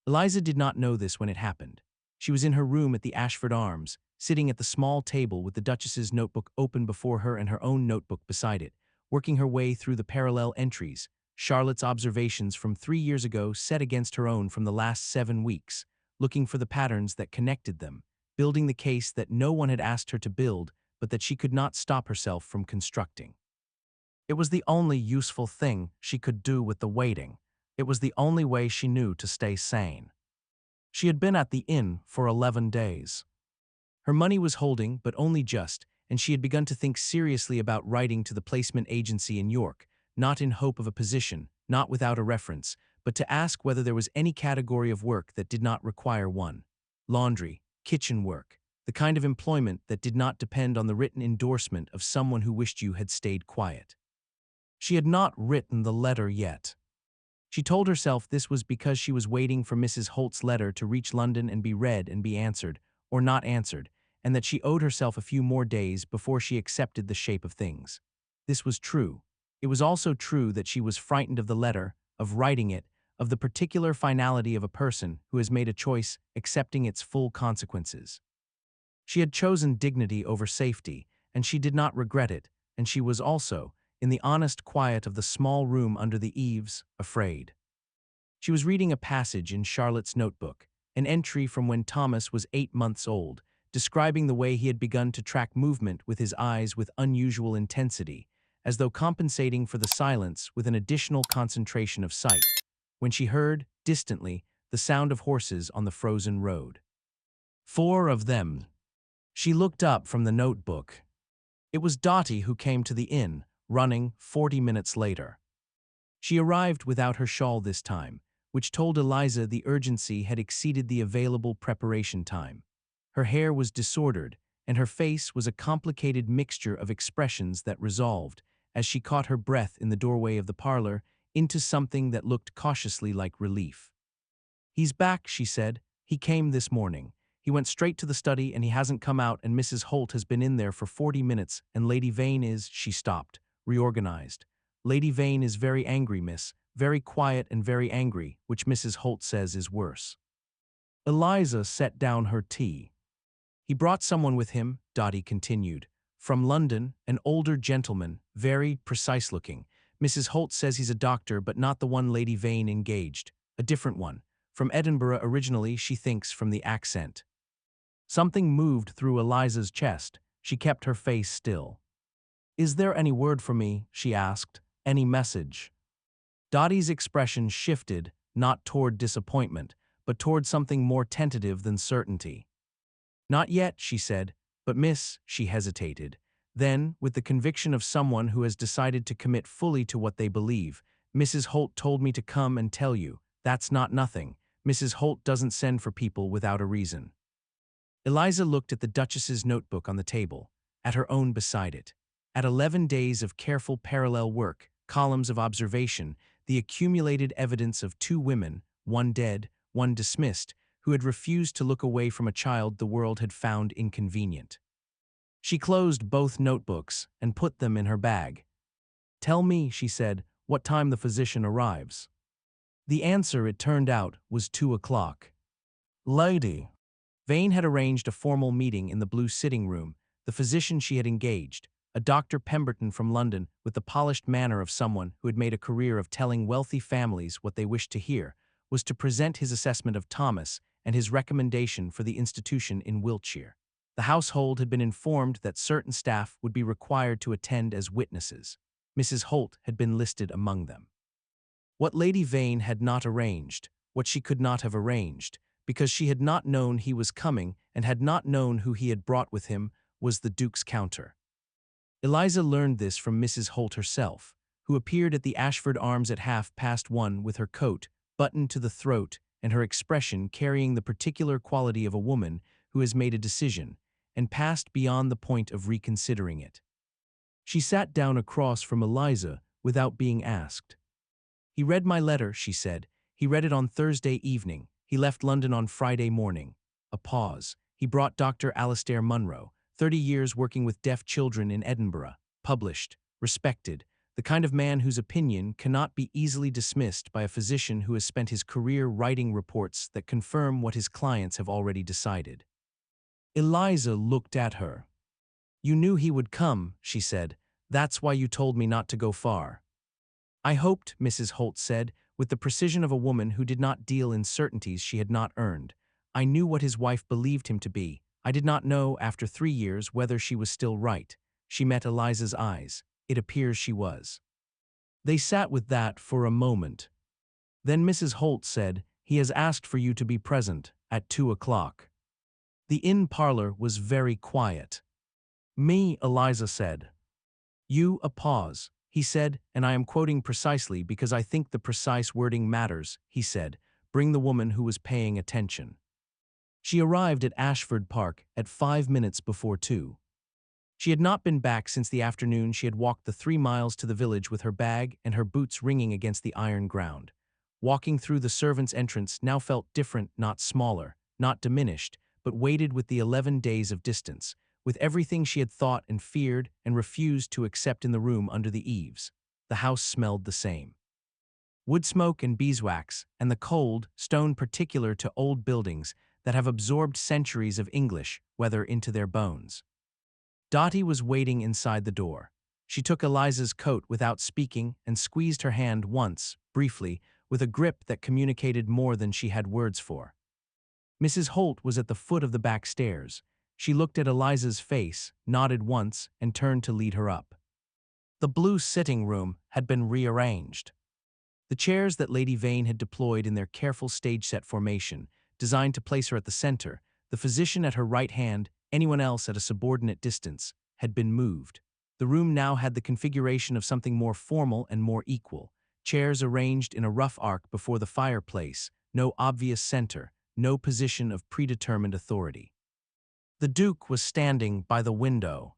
Eliza did not know this when it happened. She was in her room at the Ashford Arms, sitting at the small table with the Duchess's notebook open before her and her own notebook beside it, working her way through the parallel entries, Charlotte's observations from 3 years ago set against her own from the last 7 weeks, looking for the patterns that connected them, building the case that no one had asked her to build, but that she could not stop herself from constructing. It was the only useful thing she could do with the waiting. It was the only way she knew to stay sane. She had been at the inn for 11 days. Her money was holding, but only just, and she had begun to think seriously about writing to the placement agency in York, not in hope of a position, not without a reference, but to ask whether there was any category of work that did not require one. Laundry, kitchen work, the kind of employment that did not depend on the written endorsement of someone who wished you had stayed quiet. She had not written the letter yet. She told herself this was because she was waiting for Mrs. Holt's letter to reach London and be read and be answered, or not answered, and that she owed herself a few more days before she accepted the shape of things. This was true. It was also true that she was frightened of the letter, of writing it, of the particular finality of a person who has made a choice accepting its full consequences. She had chosen dignity over safety, and she did not regret it, and she was also, in the honest quiet of the small room under the eaves, afraid. She was reading a passage in Charlotte's notebook, an entry from when Thomas was 8 months old, describing the way he had begun to track movement with his eyes with unusual intensity, as though compensating for the silence with an additional concentration of sight, when she heard, distantly, the sound of horses on the frozen road. 4 of them. She looked up from the notebook. It was Dotty who came to the inn, running 40 minutes later. She arrived without her shawl this time, which told Eliza the urgency had exceeded the available preparation time. Her hair was disordered, and her face was a complicated mixture of expressions that resolved, as she caught her breath in the doorway of the parlor, into something that looked cautiously like relief. "He's back," she said. "He came this morning. He went straight to the study and he hasn't come out, and Mrs. Holt has been in there for 40 minutes and Lady Vane is—" She stopped, reorganized. "Lady Vane is very angry, miss, very quiet and very angry, which Mrs. Holt says is worse." Eliza set down her tea. "He brought someone with him," Dotty continued. "From London, an older gentleman, very precise-looking. Mrs. Holt says he's a doctor, but not the one Lady Vane engaged. A different one. From Edinburgh originally, she thinks, from the accent." Something moved through Eliza's chest. She kept her face still. "Is there any word for me?" she asked. "Any message?" Dottie's expression shifted, not toward disappointment, but toward something more tentative than certainty. "Not yet," she said, "but miss—" She hesitated. Then, with the conviction of someone who has decided to commit fully to what they believe, "Mrs. Holt told me to come and tell you. That's not nothing. Mrs. Holt doesn't send for people without a reason." Eliza looked at the Duchess's notebook on the table, at her own beside it, at 11 days of careful parallel work, columns of observation, the accumulated evidence of 2 women, one dead, one dismissed, who had refused to look away from a child the world had found inconvenient. She closed both notebooks and put them in her bag. "Tell me," she said, "what time the physician arrives." The answer, it turned out, was 2 o'clock. "Lady." Vane had arranged a formal meeting in the blue sitting room. The physician she had engaged, a Dr. Pemberton from London with the polished manner of someone who had made a career of telling wealthy families what they wished to hear, was to present his assessment of Thomas and his recommendation for the institution in Wiltshire. The household had been informed that certain staff would be required to attend as witnesses. Mrs. Holt had been listed among them. What Lady Vane had not arranged, what she could not have arranged, because she had not known he was coming and had not known who he had brought with him, was the Duke's counter. Eliza learned this from Mrs. Holt herself, who appeared at the Ashford Arms at 1:30 with her coat buttoned to the throat and her expression carrying the particular quality of a woman who has made a decision and passed beyond the point of reconsidering it. She sat down across from Eliza without being asked. "He read my letter," she said. "He read it on Thursday evening. He left London on Friday morning." A pause. "He brought Dr. Alastair Munro, 30 years working with deaf children in Edinburgh, published, respected, the kind of man whose opinion cannot be easily dismissed by a physician who has spent his career writing reports that confirm what his clients have already decided." Eliza looked at her. "You knew he would come," she said. "That's why you told me not to go far." "I hoped," Mrs. Holt said, with the precision of a woman who did not deal in certainties she had not earned. "I knew what his wife believed him to be. I did not know, after 3 years, whether she was still right." She met Eliza's eyes. "It appears she was." They sat with that for a moment. Then Mrs. Holt said, "He has asked for you to be present at 2 o'clock." The inn parlor was very quiet. "Me," Eliza said. "You," a pause. "He said, and I am quoting precisely because I think the precise wording matters, he said, bring the woman who was paying attention." She arrived at Ashford Park at 5 minutes before 2. She had not been back since the afternoon she had walked the 3 miles to the village with her bag and her boots ringing against the iron ground. Walking through the servants' entrance now felt different, not smaller, not diminished, but weighted with the 11 days of distance, with everything she had thought and feared and refused to accept in the room under the eaves. The house smelled the same. Wood smoke and beeswax, and the cold, stone particular to old buildings that have absorbed centuries of English weather into their bones. Dotty was waiting inside the door. She took Eliza's coat without speaking and squeezed her hand once, briefly, with a grip that communicated more than she had words for. Mrs. Holt was at the foot of the back stairs. She looked at Eliza's face, nodded once, and turned to lead her up. The blue sitting room had been rearranged. The chairs that Lady Vane had deployed in their careful stage-set formation, designed to place her at the center, the physician at her right hand, anyone else at a subordinate distance, had been moved. The room now had the configuration of something more formal and more equal. Chairs arranged in a rough arc before the fireplace, no obvious center, no position of predetermined authority. The Duke was standing by the window.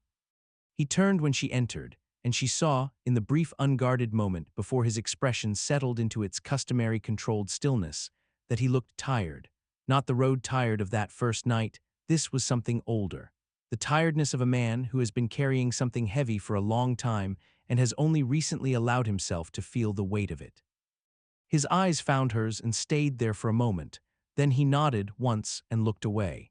He turned when she entered, and she saw, in the brief unguarded moment before his expression settled into its customary controlled stillness, that he looked tired. Not the road tired of that first night, this was something older. The tiredness of a man who has been carrying something heavy for a long time and has only recently allowed himself to feel the weight of it. His eyes found hers and stayed there for a moment. Then he nodded once and looked away.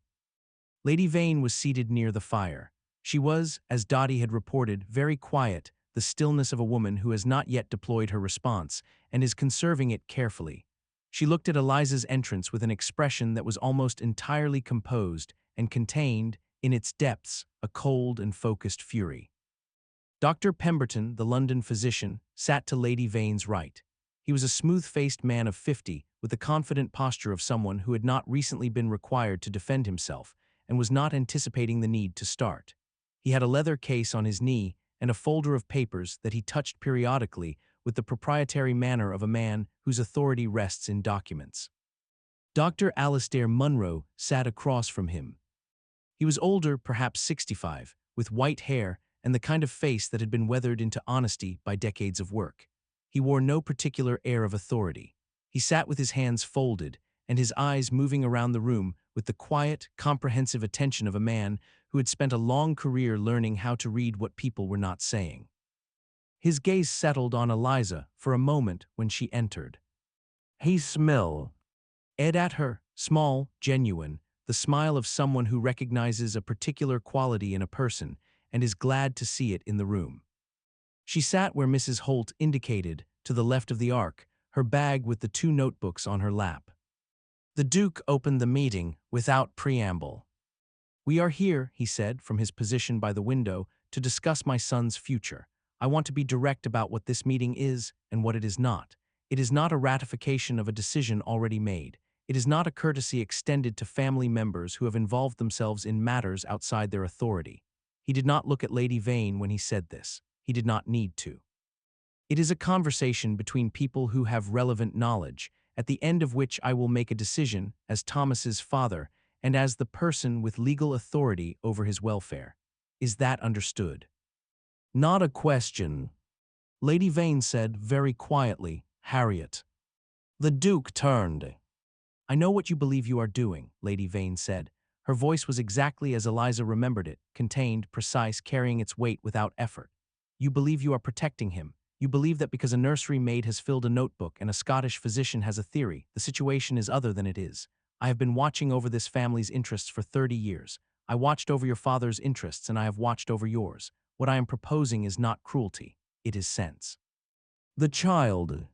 Lady Vane was seated near the fire. She was, as Dotty had reported, very quiet, the stillness of a woman who has not yet deployed her response and is conserving it carefully. She looked at Eliza's entrance with an expression that was almost entirely composed and contained, in its depths, a cold and focused fury. Dr. Pemberton, the London physician, sat to Lady Vane's right. He was a smooth-faced man of 50, with the confident posture of someone who had not recently been required to defend himself and was not anticipating the need to start. He had a leather case on his knee and a folder of papers that he touched periodically with the proprietary manner of a man whose authority rests in documents. Dr. Alastair Munro sat across from him. He was older, perhaps 65, with white hair and the kind of face that had been weathered into honesty by decades of work. He wore no particular air of authority. He sat with his hands folded, and his eyes moving around the room with the quiet, comprehensive attention of a man who had spent a long career learning how to read what people were not saying. His gaze settled on Eliza for a moment when she entered. "He smell," Ed at her, small, genuine, the smile of someone who recognizes a particular quality in a person and is glad to see it in the room. She sat where Mrs. Holt indicated, to the left of the ark, her bag with the 2 notebooks on her lap. The Duke opened the meeting without preamble. "We are here," he said, from his position by the window, "to discuss my son's future. I want to be direct about what this meeting is and what it is not. It is not a ratification of a decision already made. It is not a courtesy extended to family members who have involved themselves in matters outside their authority." He did not look at Lady Vane when he said this. He did not need to. "It is a conversation between people who have relevant knowledge, at the end of which I will make a decision as Thomas's father and as the person with legal authority over his welfare. Is that understood?" "Not a question," Lady Vane said very quietly. "Harriet." The Duke turned. "I know what you believe you are doing," Lady Vane said. Her voice was exactly as Eliza remembered it, contained, precise, carrying its weight without effort. "You believe you are protecting him. You believe that because a nursery maid has filled a notebook and a Scottish physician has a theory, the situation is other than it is. I have been watching over this family's interests for 30 years. I watched over your father's interests and I have watched over yours. What I am proposing is not cruelty. It is sense." "The child,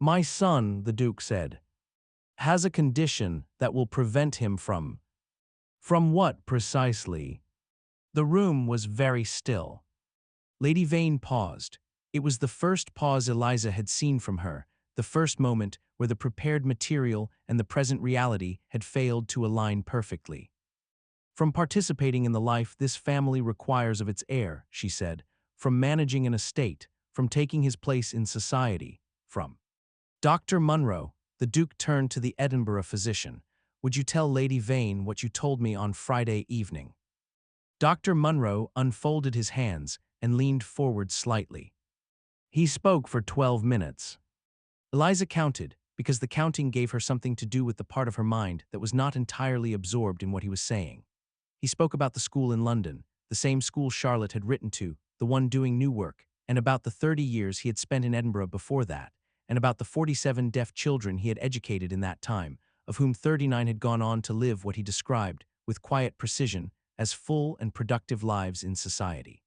my son," the Duke said, "has a condition that will prevent him from—" "From what precisely?" The room was very still. Lady Vane paused. It was the first pause Eliza had seen from her, the first moment where the prepared material and the present reality had failed to align perfectly. "From participating in the life this family requires of its heir," she said, "from managing an estate, from taking his place in society, from—" "Dr. Munro," the Duke turned to the Edinburgh physician, "would you tell Lady Vane what you told me on Friday evening?" Dr. Munro unfolded his hands and leaned forward slightly. "He spoke for 12 minutes. Eliza counted, because the counting gave her something to do with the part of her mind that was not entirely absorbed in what he was saying. He spoke about the school in London, the same school Charlotte had written to, the one doing new work, and about the 30 years he had spent in Edinburgh before that, and about the 47 deaf children he had educated in that time, of whom 39 had gone on to live what he described, with quiet precision, as full and productive lives in society.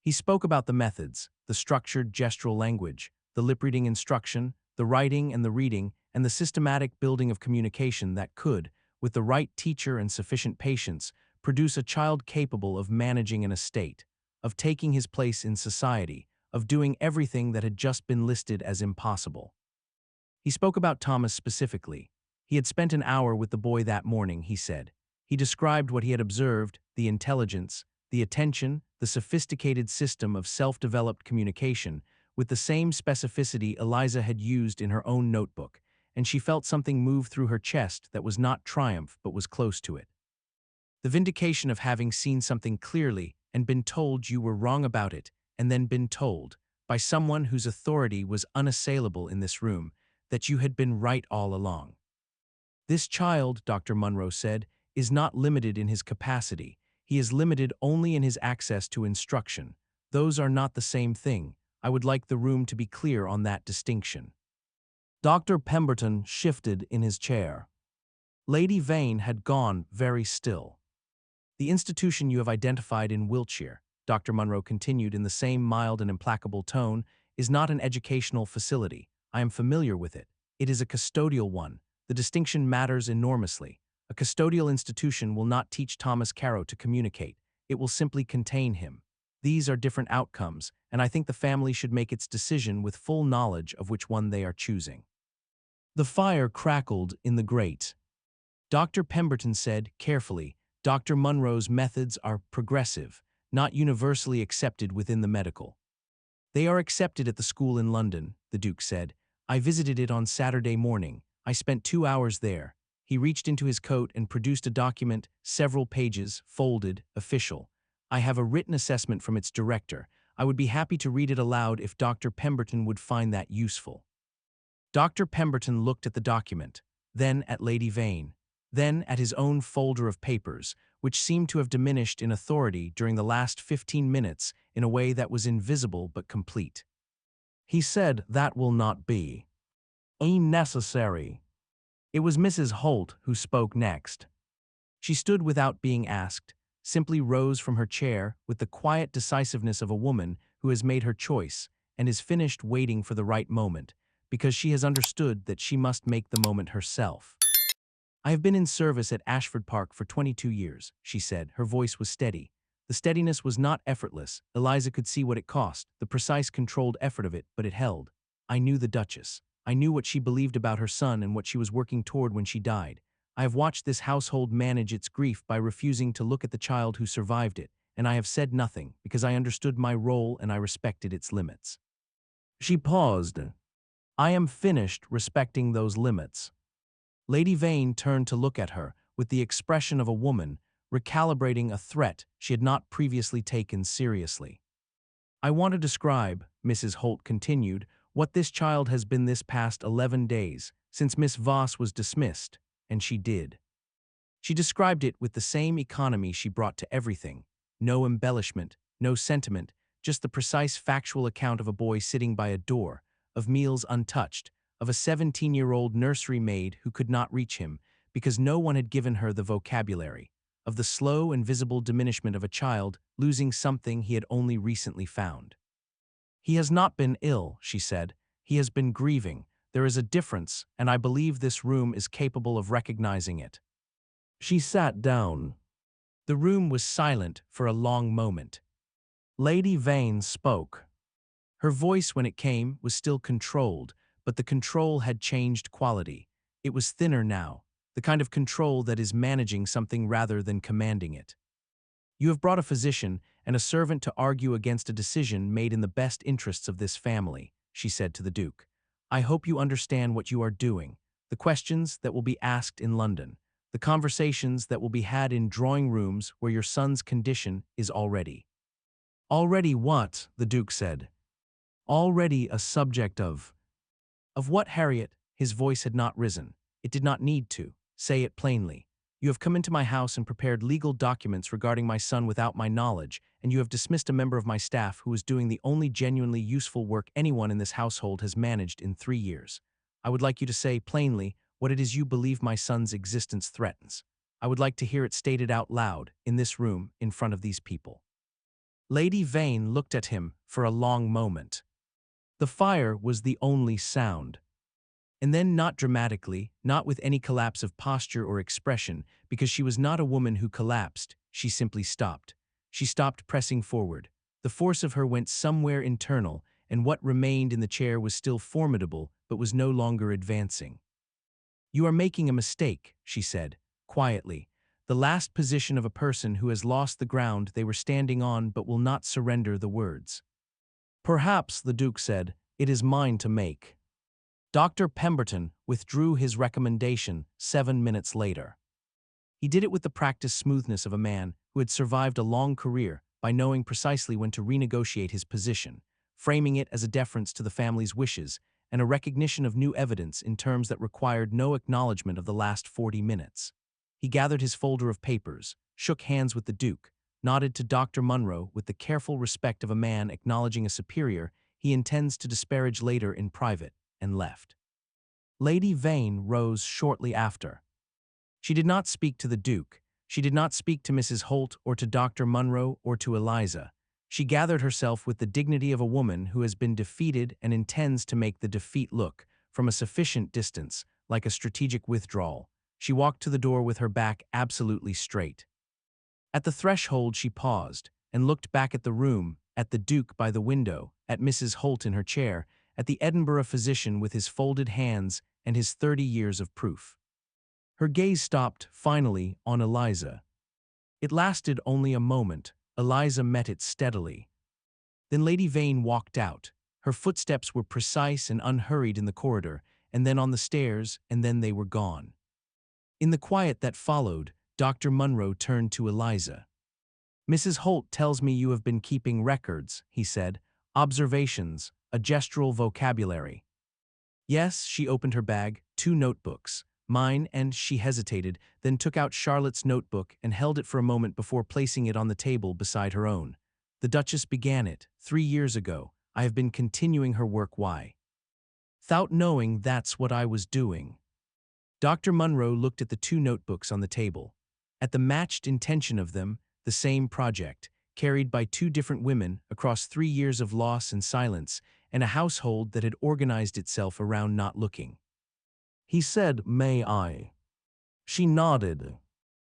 He spoke about the methods, the structured gestural language, the lip-reading instruction, the writing and the reading, and the systematic building of communication that could, with the right teacher and sufficient patience, produce a child capable of managing an estate, of taking his place in society, of doing everything that had just been listed as impossible. He spoke about Thomas specifically. He had spent an hour with the boy that morning, he said. He described what he had observed, the intelligence, the attention, the sophisticated system of self-developed communication, with the same specificity Eliza had used in her own notebook, and she felt something move through her chest that was not triumph but was close to it. The vindication of having seen something clearly and been told you were wrong about it, and then been told, by someone whose authority was unassailable in this room, that you had been right all along. "This child," Dr. Munro said, "is not limited in his capacity. He is limited only in his access to instruction. Those are not the same thing. I would like the room to be clear on that distinction." Dr. Pemberton shifted in his chair. Lady Vane had gone very still. "The institution you have identified in Wiltshire," Dr. Munro continued in the same mild and implacable tone, "is not an educational facility. I am familiar with it. It is a custodial one. The distinction matters enormously. A custodial institution will not teach Thomas Carrow to communicate. It will simply contain him. These are different outcomes, and I think the family should make its decision with full knowledge of which one they are choosing." The fire crackled in the grate. Dr. Pemberton said, carefully, "Dr. Munro's methods are progressive, not universally accepted within the medical." "They are accepted at the school in London," the Duke said. "I visited it on Saturday morning. I spent 2 hours there." He reached into his coat and produced a document, several pages, folded, official. "I have a written assessment from its director. I would be happy to read it aloud if Dr. Pemberton would find that useful." Dr. Pemberton looked at the document. then at Lady Vane, then at his own folder of papers, which seemed to have diminished in authority during the last 15 minutes in a way that was invisible but complete. He said, "That will not be necessary." It was Mrs. Holt who spoke next. She stood without being asked, simply rose from her chair with the quiet decisiveness of a woman who has made her choice and is finished waiting for the right moment, because she has understood that she must make the moment herself. "I have been in service at Ashford Park for 22 years, she said. Her voice was steady. The steadiness was not effortless. Eliza could see what it cost, the precise controlled effort of it, but it held. I knew the Duchess. I knew what she believed about her son and what she was working toward when she died. I have watched this household manage its grief by refusing to look at the child who survived it, and I have said nothing because I understood my role and I respected its limits." She paused. "I am finished respecting those limits." Lady Vane turned to look at her with the expression of a woman recalibrating a threat she had not previously taken seriously. "I want to describe," Mrs. Holt continued, "what this child has been this past 11 days, since Miss Voss was dismissed, and she did." She described it with the same economy she brought to everything. No embellishment, no sentiment, just the precise factual account of a boy sitting by a door, of meals untouched, of a 17-year-old nursery maid who could not reach him because no one had given her the vocabulary, of the slow and visible diminishment of a child losing something he had only recently found. "He has not been ill," she said. "He has been grieving. There is a difference, and I believe this room is capable of recognizing it." She sat down. The room was silent for a long moment. Lady Vane spoke. Her voice, when it came, was still controlled, but the control had changed quality. It was thinner now, the kind of control that is managing something rather than commanding it. "You have brought a physician and a servant to argue against a decision made in the best interests of this family," she said to the Duke. "I hope you understand what you are doing, the questions that will be asked in London, the conversations that will be had in drawing rooms where your son's condition is already." "Already what?" the Duke said. "Already a subject of—" "Of what, Harriet?" His voice had not risen. It did not need to. "Say it plainly. You have come into my house and prepared legal documents regarding my son without my knowledge, and you have dismissed a member of my staff who was doing the only genuinely useful work anyone in this household has managed in 3 years. I would like you to say plainly what it is you believe my son's existence threatens. I would like to hear it stated out loud, in this room, in front of these people." Lady Vane looked at him for a long moment. The fire was the only sound. And then, not dramatically, not with any collapse of posture or expression, because she was not a woman who collapsed, she simply stopped. She stopped pressing forward. The force of her went somewhere internal, and what remained in the chair was still formidable, but was no longer advancing. "You are making a mistake," she said, quietly. "The last position of a person who has lost the ground they were standing on but will not surrender the words." "Perhaps," the Duke said, "it is mine to make." Dr. Pemberton withdrew his recommendation 7 minutes later. He did it with the practiced smoothness of a man who had survived a long career by knowing precisely when to renegotiate his position, framing it as a deference to the family's wishes and a recognition of new evidence in terms that required no acknowledgement of the last 40 minutes. He gathered his folder of papers, shook hands with the Duke, nodded to Dr. Munro with the careful respect of a man acknowledging a superior he intends to disparage later in private, and left. Lady Vane rose shortly after. She did not speak to the Duke. She did not speak to Mrs. Holt or to Dr. Munro or to Eliza. She gathered herself with the dignity of a woman who has been defeated and intends to make the defeat look, from a sufficient distance, like a strategic withdrawal. She walked to the door with her back absolutely straight. At the threshold she paused and looked back at the room, at the Duke by the window, at Mrs. Holt in her chair, at the Edinburgh physician with his folded hands and his 30 years of proof. Her gaze stopped, finally, on Eliza. It lasted only a moment. Eliza met it steadily. Then Lady Vane walked out. Her footsteps were precise and unhurried in the corridor, and then on the stairs, and then they were gone. In the quiet that followed, Dr. Munro turned to Eliza. "Mrs. Holt tells me you have been keeping records," he said. "Observations, a gestural vocabulary." "Yes," she opened her bag, 2 notebooks. Mine, and she hesitated, then took out Charlotte's notebook and held it for a moment before placing it on the table beside her own. The Duchess began it, 3 years ago. I have been continuing her work. Why? Without knowing that's what I was doing. Dr. Munro looked at the two notebooks on the table. At the matched intention of them, the same project, carried by two different women across 3 years of loss and silence, and a household that had organized itself around not looking. He said, "May I?" She nodded.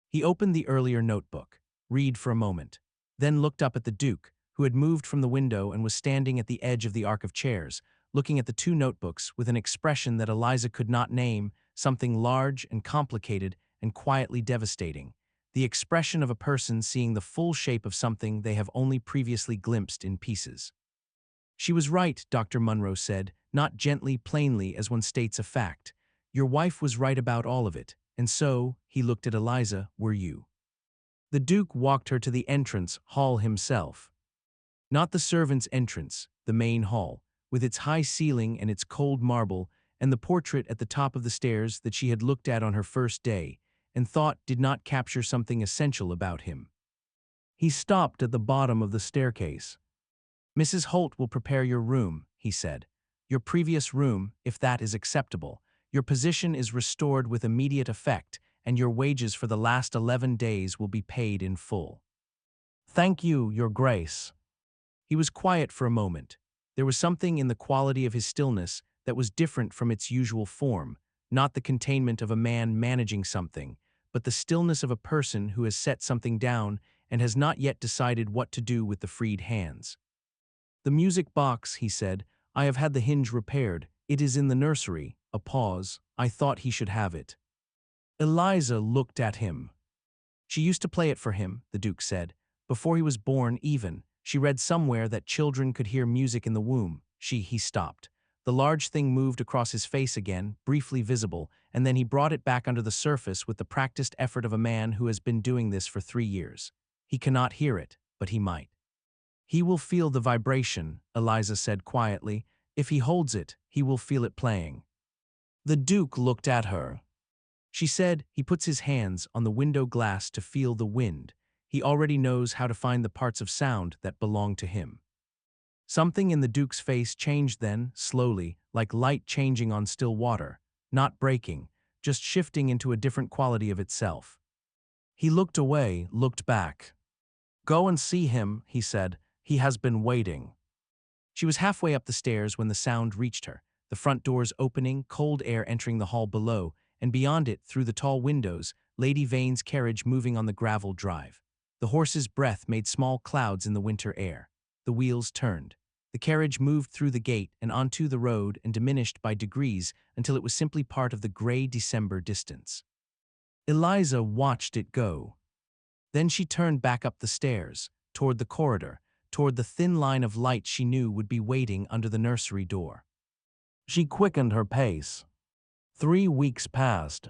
He opened the earlier notebook, read for a moment, then looked up at the Duke, who had moved from the window and was standing at the edge of the arc of chairs, looking at the two notebooks with an expression that Eliza could not name, something large and complicated and quietly devastating, the expression of a person seeing the full shape of something they have only previously glimpsed in pieces. She was right, Dr. Munro said, not gently, plainly, as one states a fact. Your wife was right about all of it, and so, he looked at Eliza, were you. The Duke walked her to the entrance hall himself. Not the servants' entrance, the main hall, with its high ceiling and its cold marble, and the portrait at the top of the stairs that she had looked at on her first day, and thought did not capture something essential about him. He stopped at the bottom of the staircase. Mrs. Holt will prepare your room, he said. Your previous room, if that is acceptable. Your position is restored with immediate effect, and your wages for the last 11 days will be paid in full. Thank you, Your Grace. He was quiet for a moment. There was something in the quality of his stillness that was different from its usual form, not the containment of a man managing something, but the stillness of a person who has set something down and has not yet decided what to do with the freed hands. The music box, he said, I have had the hinge repaired. It is in the nursery. A pause. I thought he should have it. Eliza looked at him. She used to play it for him, the Duke said. Before he was born, even. She read somewhere that children could hear music in the womb. He stopped. The large thing moved across his face again, briefly visible, and then he brought it back under the surface with the practiced effort of a man who has been doing this for 3 years. He cannot hear it, but he might. He will feel the vibration, Eliza said quietly. If he holds it, he will feel it playing. The Duke looked at her. She said, he puts his hands on the window glass to feel the wind. He already knows how to find the parts of sound that belong to him. Something in the Duke's face changed then, slowly, like light changing on still water, not breaking, just shifting into a different quality of itself. He looked away, looked back. Go and see him, he said. He has been waiting. She was halfway up the stairs when the sound reached her, the front doors opening, cold air entering the hall below, and beyond it, through the tall windows, Lady Vane's carriage moving on the gravel drive. The horse's breath made small clouds in the winter air. The wheels turned. The carriage moved through the gate and onto the road and diminished by degrees until it was simply part of the gray December distance. Eliza watched it go. Then she turned back up the stairs, toward the corridor, toward the thin line of light she knew would be waiting under the nursery door. She quickened her pace. 3 weeks passed.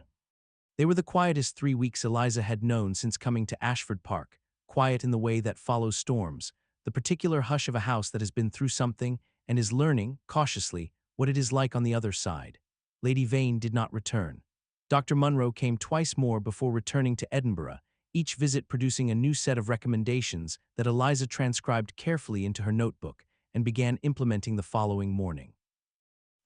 They were the quietest 3 weeks Eliza had known since coming to Ashford Park, quiet in the way that follows storms, the particular hush of a house that has been through something and is learning, cautiously, what it is like on the other side. Lady Vane did not return. Dr. Munro came twice more before returning to Edinburgh, each visit producing a new set of recommendations that Eliza transcribed carefully into her notebook and began implementing the following morning.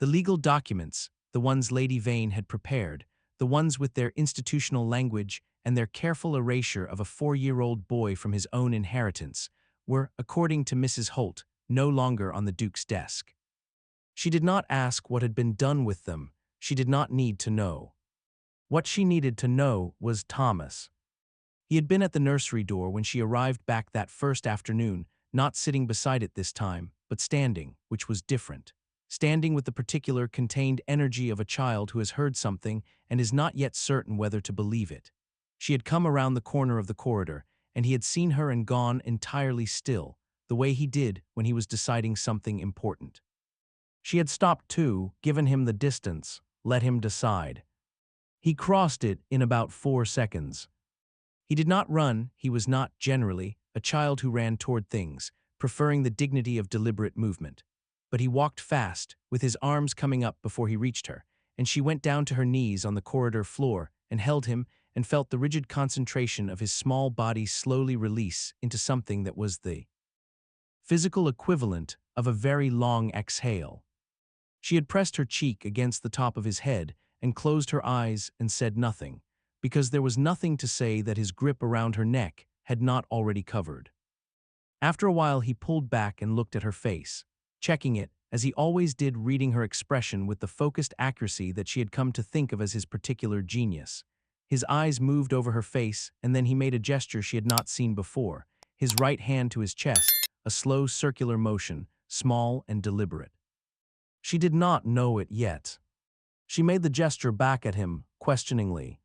The legal documents, the ones Lady Vane had prepared, the ones with their institutional language and their careful erasure of a 4-year-old boy from his own inheritance, were, according to Mrs. Holt, no longer on the Duke's desk. She did not ask what had been done with them. She did not need to know. What she needed to know was Thomas. He had been at the nursery door when she arrived back that first afternoon, not sitting beside it this time, but standing, which was different. Standing with the particular contained energy of a child who has heard something and is not yet certain whether to believe it. She had come around the corner of the corridor, and he had seen her and gone entirely still, the way he did when he was deciding something important. She had stopped too, given him the distance, let him decide. He crossed it in about 4 seconds. He did not run. He was not, generally, a child who ran toward things, preferring the dignity of deliberate movement. But he walked fast, with his arms coming up before he reached her, and she went down to her knees on the corridor floor and held him and felt the rigid concentration of his small body slowly release into something that was the physical equivalent of a very long exhale. She had pressed her cheek against the top of his head and closed her eyes and said nothing, because there was nothing to say that his grip around her neck had not already covered. After a while he pulled back and looked at her face, checking it, as he always did, reading her expression with the focused accuracy that she had come to think of as his particular genius. His eyes moved over her face, and then he made a gesture she had not seen before, his right hand to his chest, a slow circular motion, small and deliberate. She did not know it yet. She made the gesture back at him, questioningly.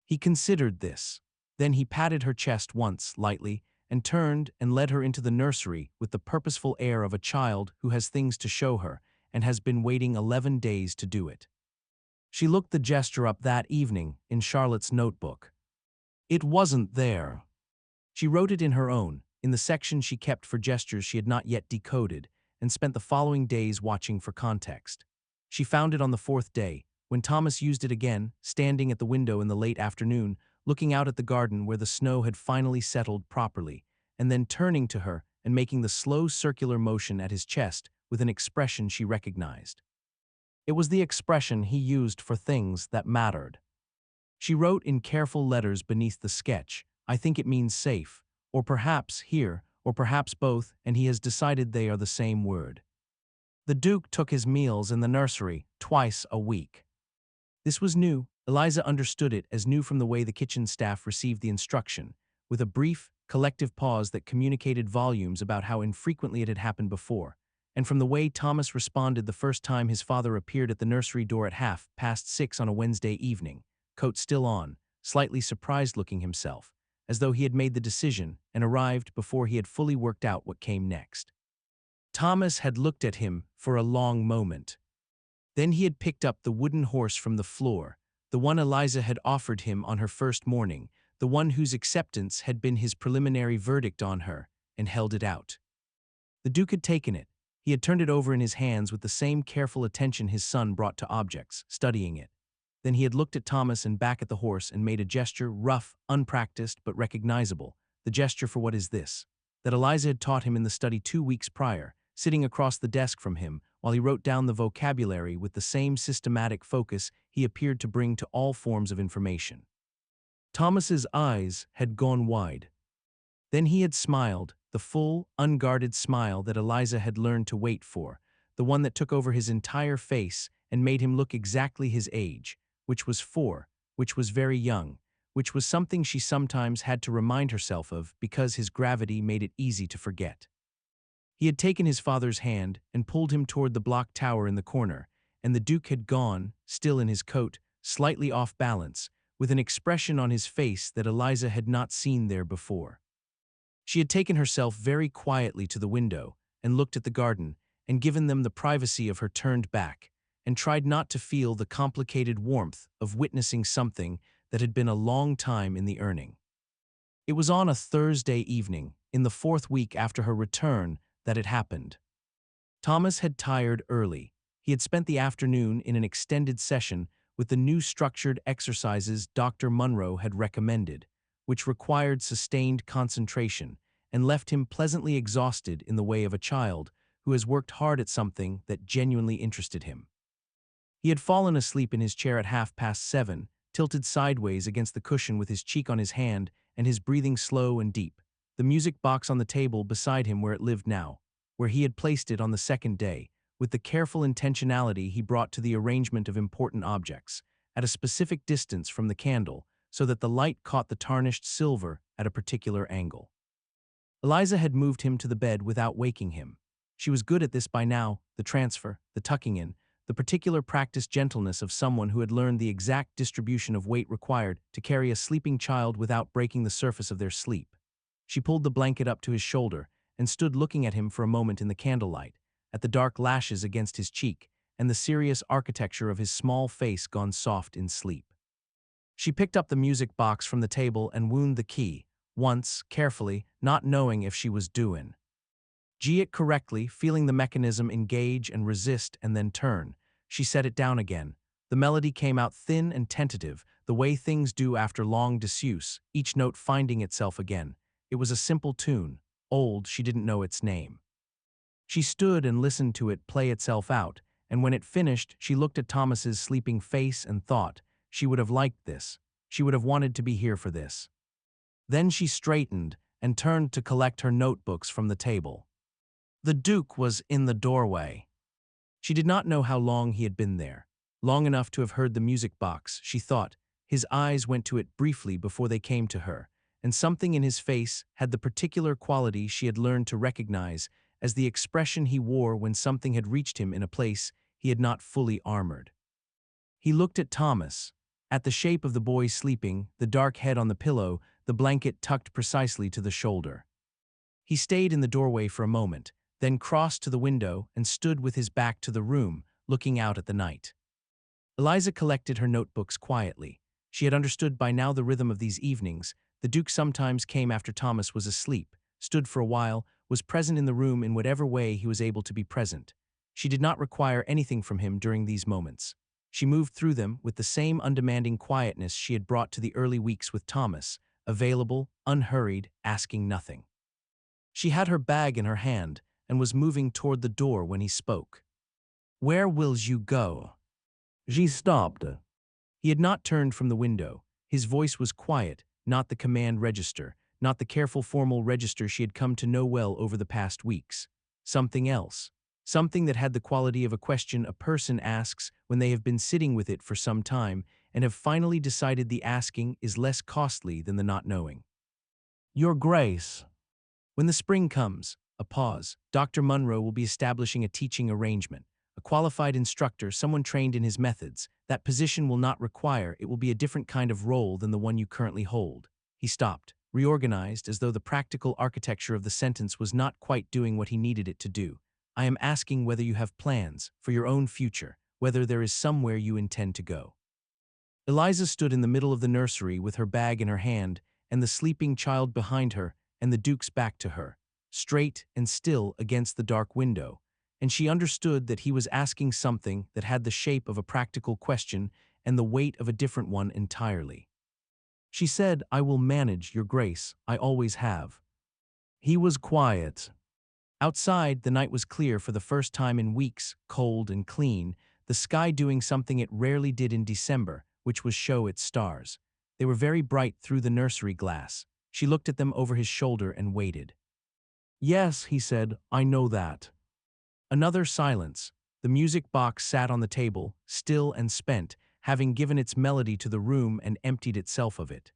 He considered this. Then he patted her chest once, lightly, and turned and led her into the nursery with the purposeful air of a child who has things to show her and has been waiting 11 days to do it. She looked the gesture up that evening in Charlotte's notebook. It wasn't there. She wrote it in her own, in the section she kept for gestures she had not yet decoded, and spent the following days watching for context. She found it on the fourth day, when Thomas used it again, standing at the window in the late afternoon, looking out at the garden where the snow had finally settled properly, and then turning to her and making the slow circular motion at his chest with an expression she recognized. It was the expression he used for things that mattered. She wrote in careful letters beneath the sketch, "I think it means safe, or perhaps here, or perhaps both, and he has decided they are the same word." The Duke took his meals in the nursery twice a week. This was new. Eliza understood it as new from the way the kitchen staff received the instruction, with a brief, collective pause that communicated volumes about how infrequently it had happened before, and from the way Thomas responded the first time his father appeared at the nursery door at 6:30 on a Wednesday evening, coat still on, slightly surprised-looking himself, as though he had made the decision and arrived before he had fully worked out what came next. Thomas had looked at him for a long moment. Then he had picked up the wooden horse from the floor, the one Eliza had offered him on her first morning, the one whose acceptance had been his preliminary verdict on her, and held it out. The Duke had taken it. He had turned it over in his hands with the same careful attention his son brought to objects, studying it. Then he had looked at Thomas and back at the horse and made a gesture, rough, unpracticed, but recognizable, the gesture for what is this, that Eliza had taught him in the study 2 weeks prior, sitting across the desk from him, while he wrote down the vocabulary with the same systematic focus he appeared to bring to all forms of information. Thomas's eyes had gone wide. Then he had smiled, the full, unguarded smile that Eliza had learned to wait for, the one that took over his entire face and made him look exactly his age, which was 4, which was very young, which was something she sometimes had to remind herself of because his gravity made it easy to forget. He had taken his father's hand and pulled him toward the block tower in the corner, and the Duke had gone, still in his coat, slightly off balance, with an expression on his face that Eliza had not seen there before. She had taken herself very quietly to the window and looked at the garden and given them the privacy of her turned back, and tried not to feel the complicated warmth of witnessing something that had been a long time in the earning. It was on a Thursday evening, in the 4th week after her return, that it happened. Thomas had tired early. He had spent the afternoon in an extended session with the new structured exercises Dr. Munro had recommended, which required sustained concentration and left him pleasantly exhausted in the way of a child who has worked hard at something that genuinely interested him. He had fallen asleep in his chair at 7:30, tilted sideways against the cushion with his cheek on his hand and his breathing slow and deep, the music box on the table beside him where it lived now, where he had placed it on the second day, with the careful intentionality he brought to the arrangement of important objects, at a specific distance from the candle, so that the light caught the tarnished silver at a particular angle. Eliza had moved him to the bed without waking him. She was good at this by now, the transfer, the tucking in, the particular practiced gentleness of someone who had learned the exact distribution of weight required to carry a sleeping child without breaking the surface of their sleep. She pulled the blanket up to his shoulder and stood looking at him for a moment in the candlelight, at the dark lashes against his cheek and the serious architecture of his small face gone soft in sleep. She picked up the music box from the table and wound the key, once, carefully, not knowing if she was doing it correctly, feeling the mechanism engage and resist and then turn. She set it down again, The melody came out thin and tentative, the way things do after long disuse, each note finding itself again. It was a simple tune. Old, she didn't know its name. She stood and listened to it play itself out, and when it finished, she looked at Thomas's sleeping face and thought, she would have liked this. She would have wanted to be here for this. Then she straightened and turned to collect her notebooks from the table. The Duke was in the doorway. She did not know how long he had been there. Long enough to have heard the music box, she thought. His eyes went to it briefly before they came to her, and something in his face had the particular quality she had learned to recognize as the expression he wore when something had reached him in a place he had not fully armored. He looked at Thomas, at the shape of the boy sleeping, the dark head on the pillow, the blanket tucked precisely to the shoulder. He stayed in the doorway for a moment, then crossed to the window and stood with his back to the room, looking out at the night. Eliza collected her notebooks quietly. She had understood by now the rhythm of these evenings. The Duke sometimes came after Thomas was asleep, stood for a while, was present in the room in whatever way he was able to be present. She did not require anything from him during these moments. She moved through them with the same undemanding quietness she had brought to the early weeks with Thomas, available, unhurried, asking nothing. She had her bag in her hand and was moving toward the door when he spoke. "Where wills you go?" She stopped. He had not turned from the window. His voice was quiet, not the command register, not the careful formal register she had come to know well over the past weeks. Something else. Something that had the quality of a question a person asks when they have been sitting with it for some time and have finally decided the asking is less costly than the not knowing. "Your Grace." When the spring comes, a pause, Dr. Munro will be establishing a teaching arrangement. A qualified instructor, someone trained in his methods. That position will not require, it will be a different kind of role than the one you currently hold. He stopped, reorganized as though the practical architecture of the sentence was not quite doing what he needed it to do. "I am asking whether you have plans for your own future, whether there is somewhere you intend to go." Eliza stood in the middle of the nursery with her bag in her hand and the sleeping child behind her and the Duke's back to her, straight and still against the dark window, and she understood that he was asking something that had the shape of a practical question and the weight of a different one entirely. She said, "I will manage, Your Grace, I always have." He was quiet. Outside, the night was clear for the first time in weeks, cold and clean, the sky doing something it rarely did in December, which was show its stars. They were very bright through the nursery glass. She looked at them over his shoulder and waited. "Yes," he said, "I know that." Another silence. The music box sat on the table, still and spent, having given its melody to the room and emptied itself of it.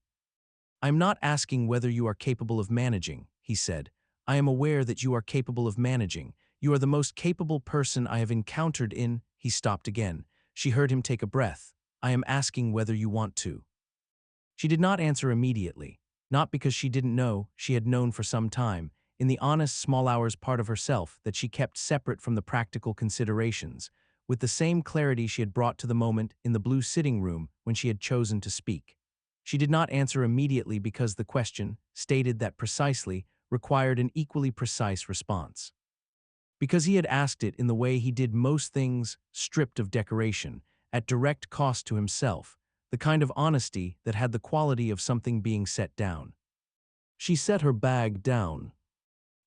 "I am not asking whether you are capable of managing," he said. "I am aware that you are capable of managing. You are the most capable person I have encountered in—" He stopped again. She heard him take a breath. "I am asking whether you want to." She did not answer immediately, not because she didn't know, she had known for some time, in the honest small hours part of herself that she kept separate from the practical considerations, with the same clarity she had brought to the moment in the blue sitting room when she had chosen to speak. She did not answer immediately because the question, stated that precisely, required an equally precise response. Because he had asked it in the way he did most things, stripped of decoration, at direct cost to himself, the kind of honesty that had the quality of something being set down. She set her bag down.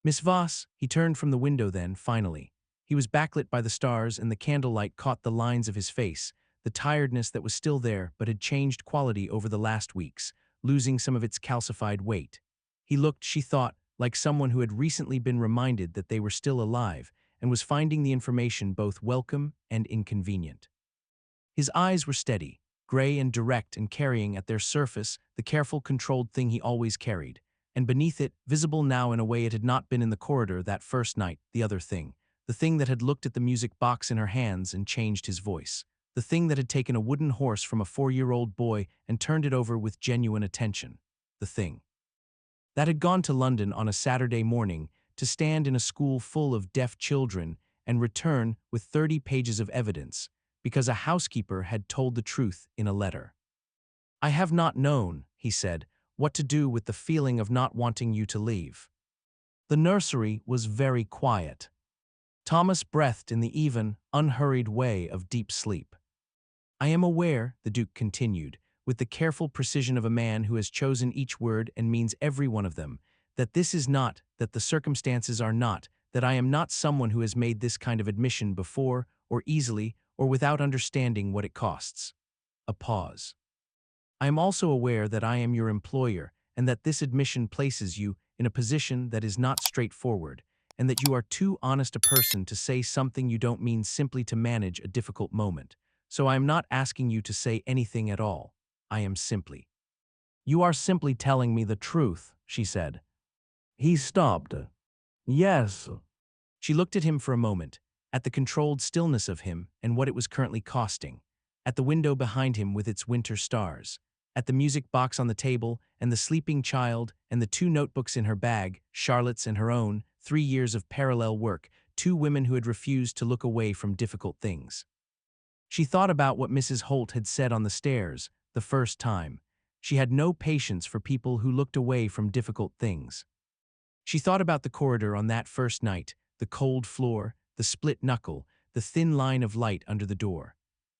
"Miss Voss," he turned from the window then, finally. He was backlit by the stars and the candlelight caught the lines of his face, the tiredness that was still there but had changed quality over the last weeks, losing some of its calcified weight. He looked, she thought, like someone who had recently been reminded that they were still alive and was finding the information both welcome and inconvenient. His eyes were steady, gray and direct and carrying at their surface the careful controlled thing he always carried, and beneath it, visible now in a way it had not been in the corridor that first night, the other thing, the thing that had looked at the music box in her hands and changed his voice, the thing that had taken a wooden horse from a 4-year-old boy and turned it over with genuine attention, the thing that had gone to London on a Saturday morning to stand in a school full of deaf children and return with 30 pages of evidence, because a housekeeper had told the truth in a letter. "I have not known," he said, "what to do with the feeling of not wanting you to leave." The nursery was very quiet. Thomas breathed in the even, unhurried way of deep sleep. I am aware, the Duke continued, with the careful precision of a man who has chosen each word and means every one of them, that this is not, that the circumstances are not, that I am not someone who has made this kind of admission before, or easily, or without understanding what it costs. A pause. I am also aware that I am your employer, and that this admission places you in a position that is not straightforward, and that you are too honest a person to say something you don't mean simply to manage a difficult moment. So I am not asking you to say anything at all. I am simply. You are simply telling me the truth, she said. He stopped. Yes. She looked at him for a moment, at the controlled stillness of him and what it was currently costing, at the window behind him with its winter stars, at the music box on the table and the sleeping child and the two notebooks in her bag, Charlotte's and her own, 3 years of parallel work, two women who had refused to look away from difficult things. She thought about what Mrs. Holt had said on the stairs, the first time. She had no patience for people who looked away from difficult things. She thought about the corridor on that first night, the cold floor, the split knuckle, the thin line of light under the door.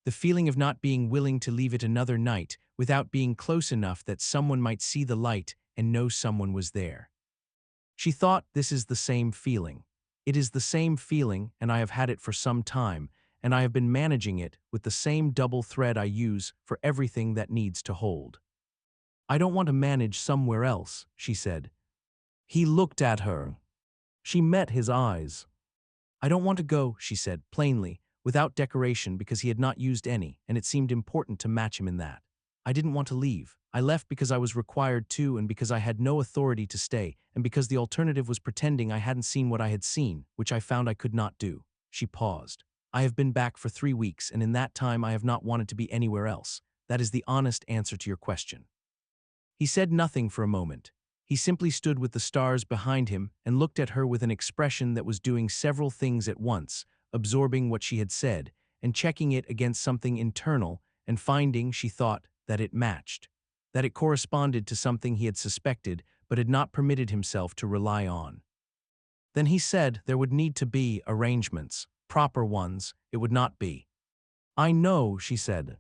The feeling of not being willing to leave it another night without being close enough that someone might see the light and know someone was there. She thought, this is the same feeling. It is the same feeling, and I have had it for some time, and I have been managing it with the same double thread I use for everything that needs to hold. I don't want to manage somewhere else, she said. He looked at her. She met his eyes. I don't want to go, she said, plainly, without decoration because he had not used any, and it seemed important to match him in that. I didn't want to leave. I left because I was required to and because I had no authority to stay, and because the alternative was pretending I hadn't seen what I had seen, which I found I could not do. She paused. I have been back for 3 weeks, and in that time I have not wanted to be anywhere else. That is the honest answer to your question. He said nothing for a moment. He simply stood with the stars behind him and looked at her with an expression that was doing several things at once, absorbing what she had said, and checking it against something internal, and finding, she thought, that it matched, that it corresponded to something he had suspected but had not permitted himself to rely on. Then he said there would need to be arrangements, proper ones, it would not be. I know, she said.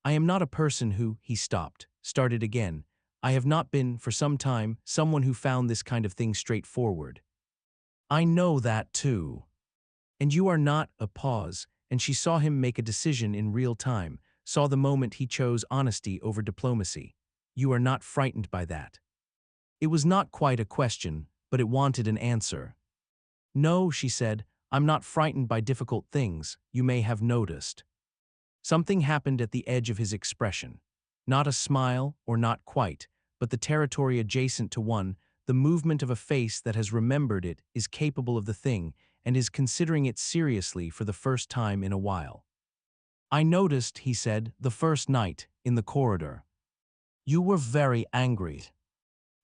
I am not a person who, he stopped, started again. I have not been, for some time, someone who found this kind of thing straightforward. I know that too. And you are not, a pause, and she saw him make a decision in real time, saw the moment he chose honesty over diplomacy. You are not frightened by that. It was not quite a question, but it wanted an answer. No, she said, I'm not frightened by difficult things, you may have noticed. Something happened at the edge of his expression. Not a smile, or not quite, but the territory adjacent to one, the movement of a face that has remembered it, is capable of the thing, and is considering it seriously for the first time in a while. I noticed, he said, the first night, in the corridor. You were very angry.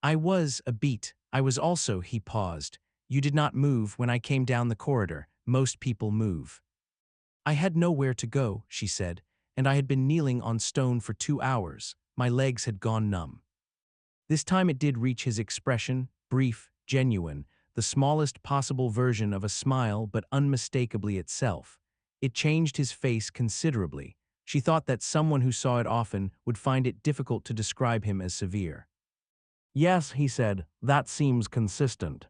I was, a beat. I was also, he paused. You did not move when I came down the corridor. Most people move. I had nowhere to go, she said, and I had been kneeling on stone for 2 hours. My legs had gone numb. This time it did reach his expression, brief, genuine, the smallest possible version of a smile but unmistakably itself. It changed his face considerably. She thought that someone who saw it often would find it difficult to describe him as severe. Yes, he said, that seems consistent.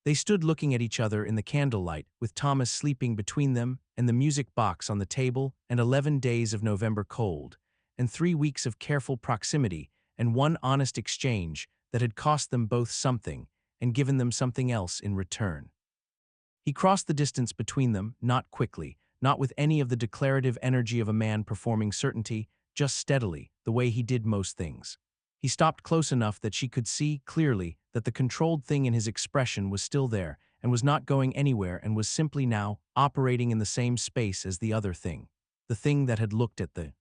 They stood looking at each other in the candlelight, with Thomas sleeping between them and the music box on the table, and 11 days of November cold, and 3 weeks of careful proximity, and one honest exchange that had cost them both something and given them something else in return. He crossed the distance between them, not quickly, not with any of the declarative energy of a man performing certainty, just steadily, the way he did most things. He stopped close enough that she could see, clearly, that the controlled thing in his expression was still there, and was not going anywhere and was simply now operating in the same space as the other thing, the thing that had looked at the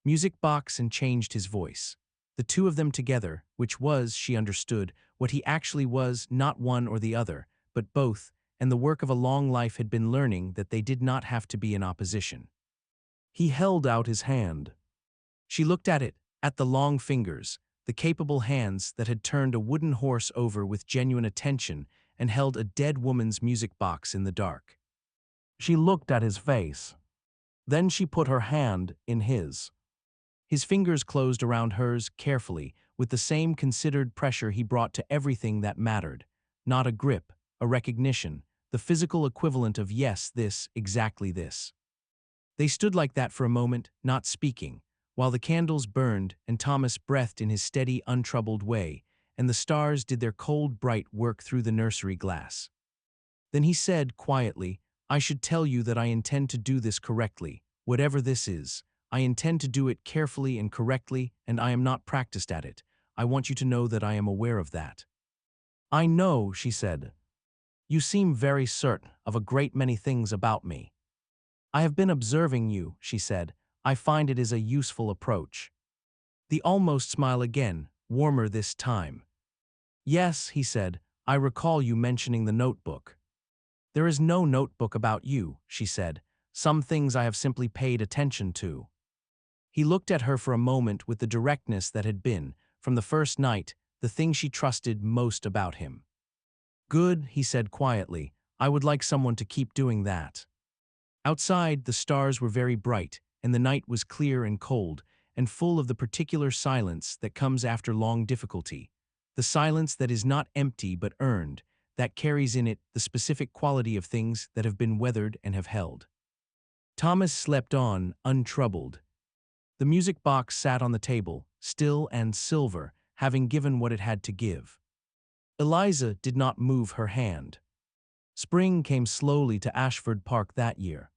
music box and changed his voice. The two of them together, which was, she understood, what he actually was, not one or the other, but both, and the work of a long life had been learning that they did not have to be in opposition. He held out his hand. She looked at it, at the long fingers, the capable hands that had turned a wooden horse over with genuine attention and held a dead woman's music box in the dark. She looked at his face. Then she put her hand in his. His fingers closed around hers carefully, with the same considered pressure he brought to everything that mattered. Not a grip, a recognition, the physical equivalent of yes, this, exactly this. They stood like that for a moment, not speaking, while the candles burned and Thomas breathed in his steady, untroubled way, and the stars did their cold, bright work through the nursery glass. Then he said quietly, "I should tell you that I intend to do this correctly, whatever this is. I intend to do it carefully and correctly, and I am not practiced at it. I want you to know that I am aware of that." "I know," she said. "You seem very certain of a great many things about me." "I have been observing you," she said. "I find it is a useful approach." The almost smile again, warmer this time. "Yes," he said, "I recall you mentioning the notebook." "There is no notebook about you," she said. "Some things I have simply paid attention to." He looked at her for a moment with the directness that had been, from the first night, the thing she trusted most about him. "Good," he said quietly. "I would like someone to keep doing that." Outside, the stars were very bright, and the night was clear and cold, and full of the particular silence that comes after long difficulty. The silence that is not empty but earned, that carries in it the specific quality of things that have been weathered and have held. Thomas slept on, untroubled. The music box sat on the table, still and silver, having given what it had to give. Eliza did not move her hand. Spring came slowly to Ashford Park that year.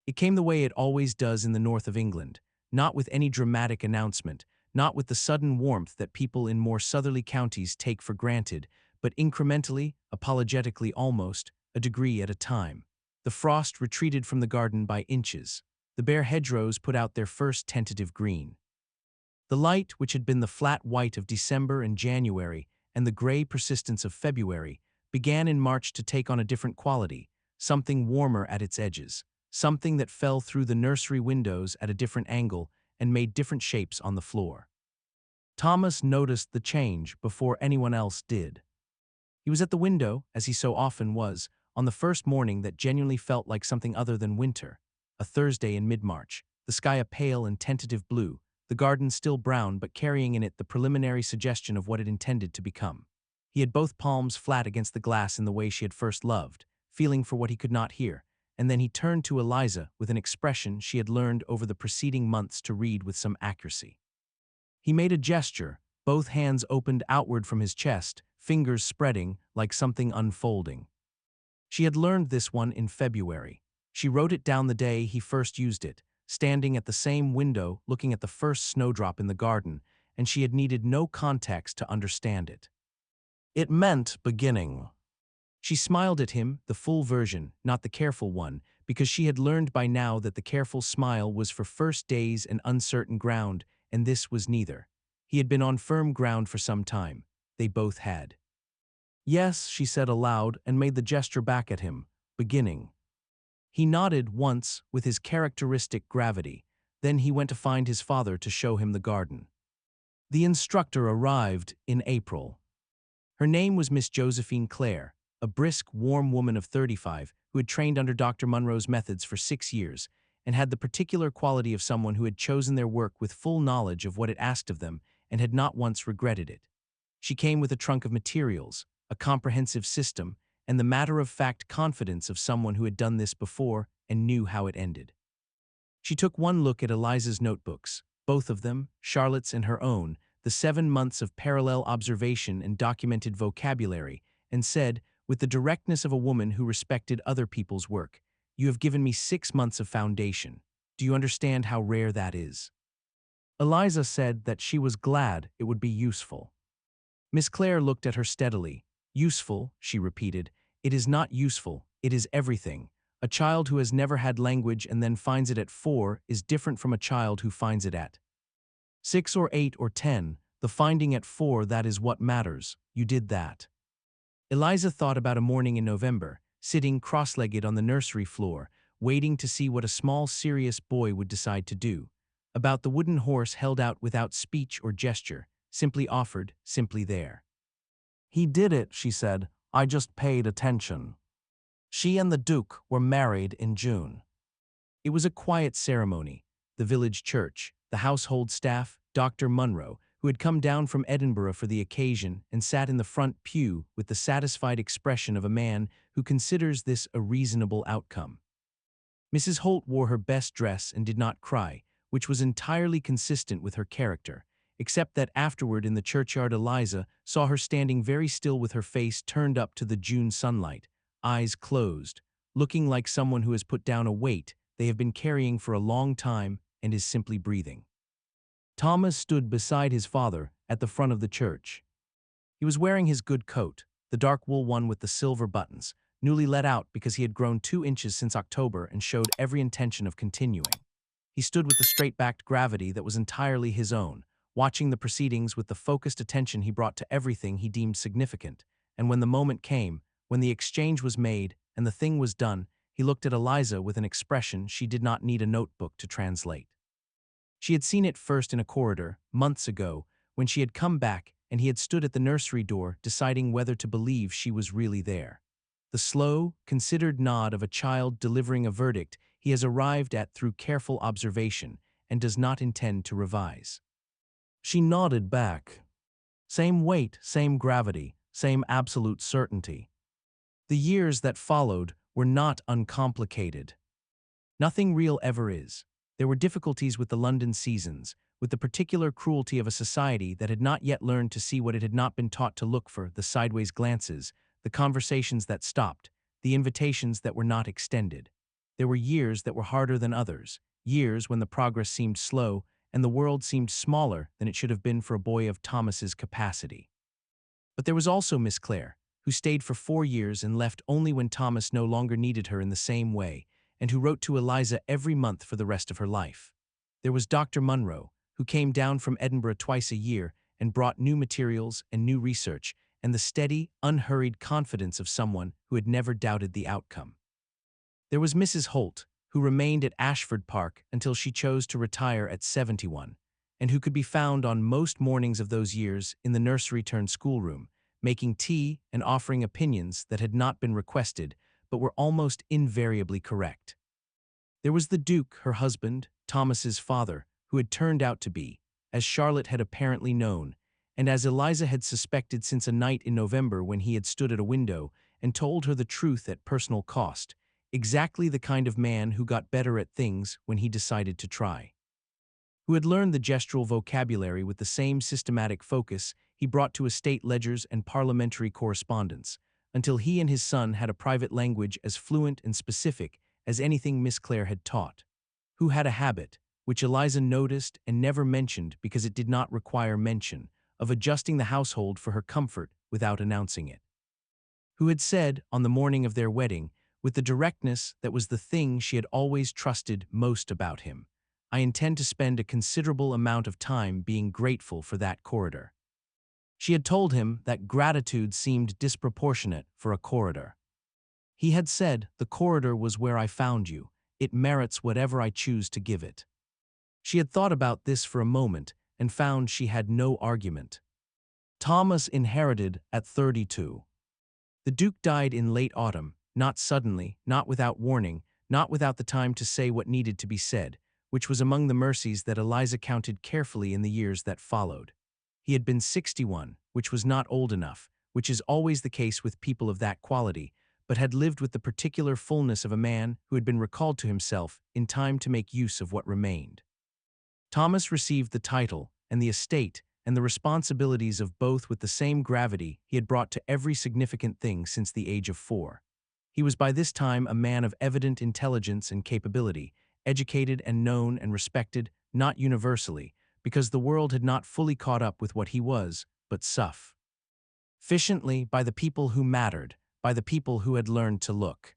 It came the way it always does in the north of England, not with any dramatic announcement, not with the sudden warmth that people in more southerly counties take for granted, but incrementally, apologetically almost, a degree at a time. The frost retreated from the garden by inches. The bare hedgerows put out their first tentative green. The light, which had been the flat white of December and January and the gray persistence of February, began in March to take on a different quality, something warmer at its edges, something that fell through the nursery windows at a different angle and made different shapes on the floor. Thomas noticed the change before anyone else did. He was at the window, as he so often was, on the first morning that genuinely felt like something other than winter, a Thursday in mid-March, the sky a pale and tentative blue, the garden still brown but carrying in it the preliminary suggestion of what it intended to become. He had both palms flat against the glass in the way she had first loved, feeling for what he could not hear, and then he turned to Eliza with an expression she had learned over the preceding months to read with some accuracy. He made a gesture, both hands opened outward from his chest, fingers spreading, like something unfolding. She had learned this one in February. She wrote it down the day he first used it, standing at the same window looking at the first snowdrop in the garden, and she had needed no context to understand it. It meant beginning. She smiled at him, the full version, not the careful one, because she had learned by now that the careful smile was for first days and uncertain ground, and this was neither. He had been on firm ground for some time. They both had. "Yes," she said aloud and made the gesture back at him, beginning. He nodded once with his characteristic gravity. Then he went to find his father to show him the garden. The instructor arrived in April. Her name was Miss Josephine Clare, a brisk, warm woman of 35 who had trained under Dr. Munro's methods for 6 years and had the particular quality of someone who had chosen their work with full knowledge of what it asked of them and had not once regretted it. She came with a trunk of materials, a comprehensive system, and the matter-of-fact confidence of someone who had done this before and knew how it ended. She took one look at Eliza's notebooks, both of them, Charlotte's and her own, the 7 months of parallel observation and documented vocabulary, and said, with the directness of a woman who respected other people's work, "You have given me 6 months of foundation. Do you understand how rare that is?" Eliza said that she was glad it would be useful. Miss Clare looked at her steadily. "Useful," she repeated. "It is not useful, it is everything. A child who has never had language and then finds it at 4 is different from a child who finds it at 6 or 8 or 10. The finding at 4, that is what matters. You did that." Eliza thought about a morning in November, sitting cross-legged on the nursery floor, waiting to see what a small, serious boy would decide to do. About the wooden horse held out without speech or gesture, simply offered, simply there. "He did it," she said. "I just paid attention." She and the Duke were married in June. It was a quiet ceremony. The village church, the household staff, Dr. Munro, who had come down from Edinburgh for the occasion and sat in the front pew with the satisfied expression of a man who considers this a reasonable outcome. Mrs. Holt wore her best dress and did not cry, which was entirely consistent with her character, except that afterward in the churchyard Eliza saw her standing very still with her face turned up to the June sunlight, eyes closed, looking like someone who has put down a weight they have been carrying for a long time and is simply breathing. Thomas stood beside his father at the front of the church. He was wearing his good coat, the dark wool one with the silver buttons, newly let out because he had grown 2 inches since October and showed every intention of continuing. He stood with the straight-backed gravity that was entirely his own, watching the proceedings with the focused attention he brought to everything he deemed significant, and when the moment came, when the exchange was made and the thing was done, he looked at Eliza with an expression she did not need a notebook to translate. She had seen it first in a corridor, months ago, when she had come back and he had stood at the nursery door deciding whether to believe she was really there. The slow, considered nod of a child delivering a verdict he has arrived at through careful observation and does not intend to revise. She nodded back. Same weight, same gravity, same absolute certainty. The years that followed were not uncomplicated. Nothing real ever is. There were difficulties with the London seasons, with the particular cruelty of a society that had not yet learned to see what it had not been taught to look for, the sideways glances, the conversations that stopped, the invitations that were not extended. There were years that were harder than others, years when the progress seemed slow and the world seemed smaller than it should have been for a boy of Thomas's capacity. But there was also Miss Clare, who stayed for 4 years and left only when Thomas no longer needed her in the same way, and who wrote to Eliza every month for the rest of her life. There was Dr. Munro, who came down from Edinburgh twice a year and brought new materials and new research, and the steady, unhurried confidence of someone who had never doubted the outcome. There was Mrs. Holt, who remained at Ashford Park until she chose to retire at 71, and who could be found on most mornings of those years in the nursery-turned-schoolroom, making tea and offering opinions that had not been requested but were almost invariably correct. There was the Duke, her husband, Thomas's father, who had turned out to be, as Charlotte had apparently known, and as Eliza had suspected since a night in November when he had stood at a window and told her the truth at personal cost, exactly the kind of man who got better at things when he decided to try. Who had learned the gestural vocabulary with the same systematic focus he brought to estate ledgers and parliamentary correspondence, until he and his son had a private language as fluent and specific as anything Miss Clare had taught. Who had a habit, which Eliza noticed and never mentioned because it did not require mention, of adjusting the household for her comfort without announcing it. Who had said, on the morning of their wedding, with the directness that was the thing she had always trusted most about him, "I intend to spend a considerable amount of time being grateful for that corridor." She had told him that gratitude seemed disproportionate for a corridor. He had said, "The corridor was where I found you. It merits whatever I choose to give it." She had thought about this for a moment and found she had no argument. Thomas inherited at 32. The Duke died in late autumn, not suddenly, not without warning, not without the time to say what needed to be said, which was among the mercies that Eliza counted carefully in the years that followed. He had been 61, which was not old enough, which is always the case with people of that quality, but had lived with the particular fullness of a man who had been recalled to himself in time to make use of what remained. Thomas received the title and the estate and the responsibilities of both with the same gravity he had brought to every significant thing since the age of 4. He was by this time a man of evident intelligence and capability, educated and known and respected, not universally, because the world had not fully caught up with what he was, but sufficiently by the people who mattered, by the people who had learned to look.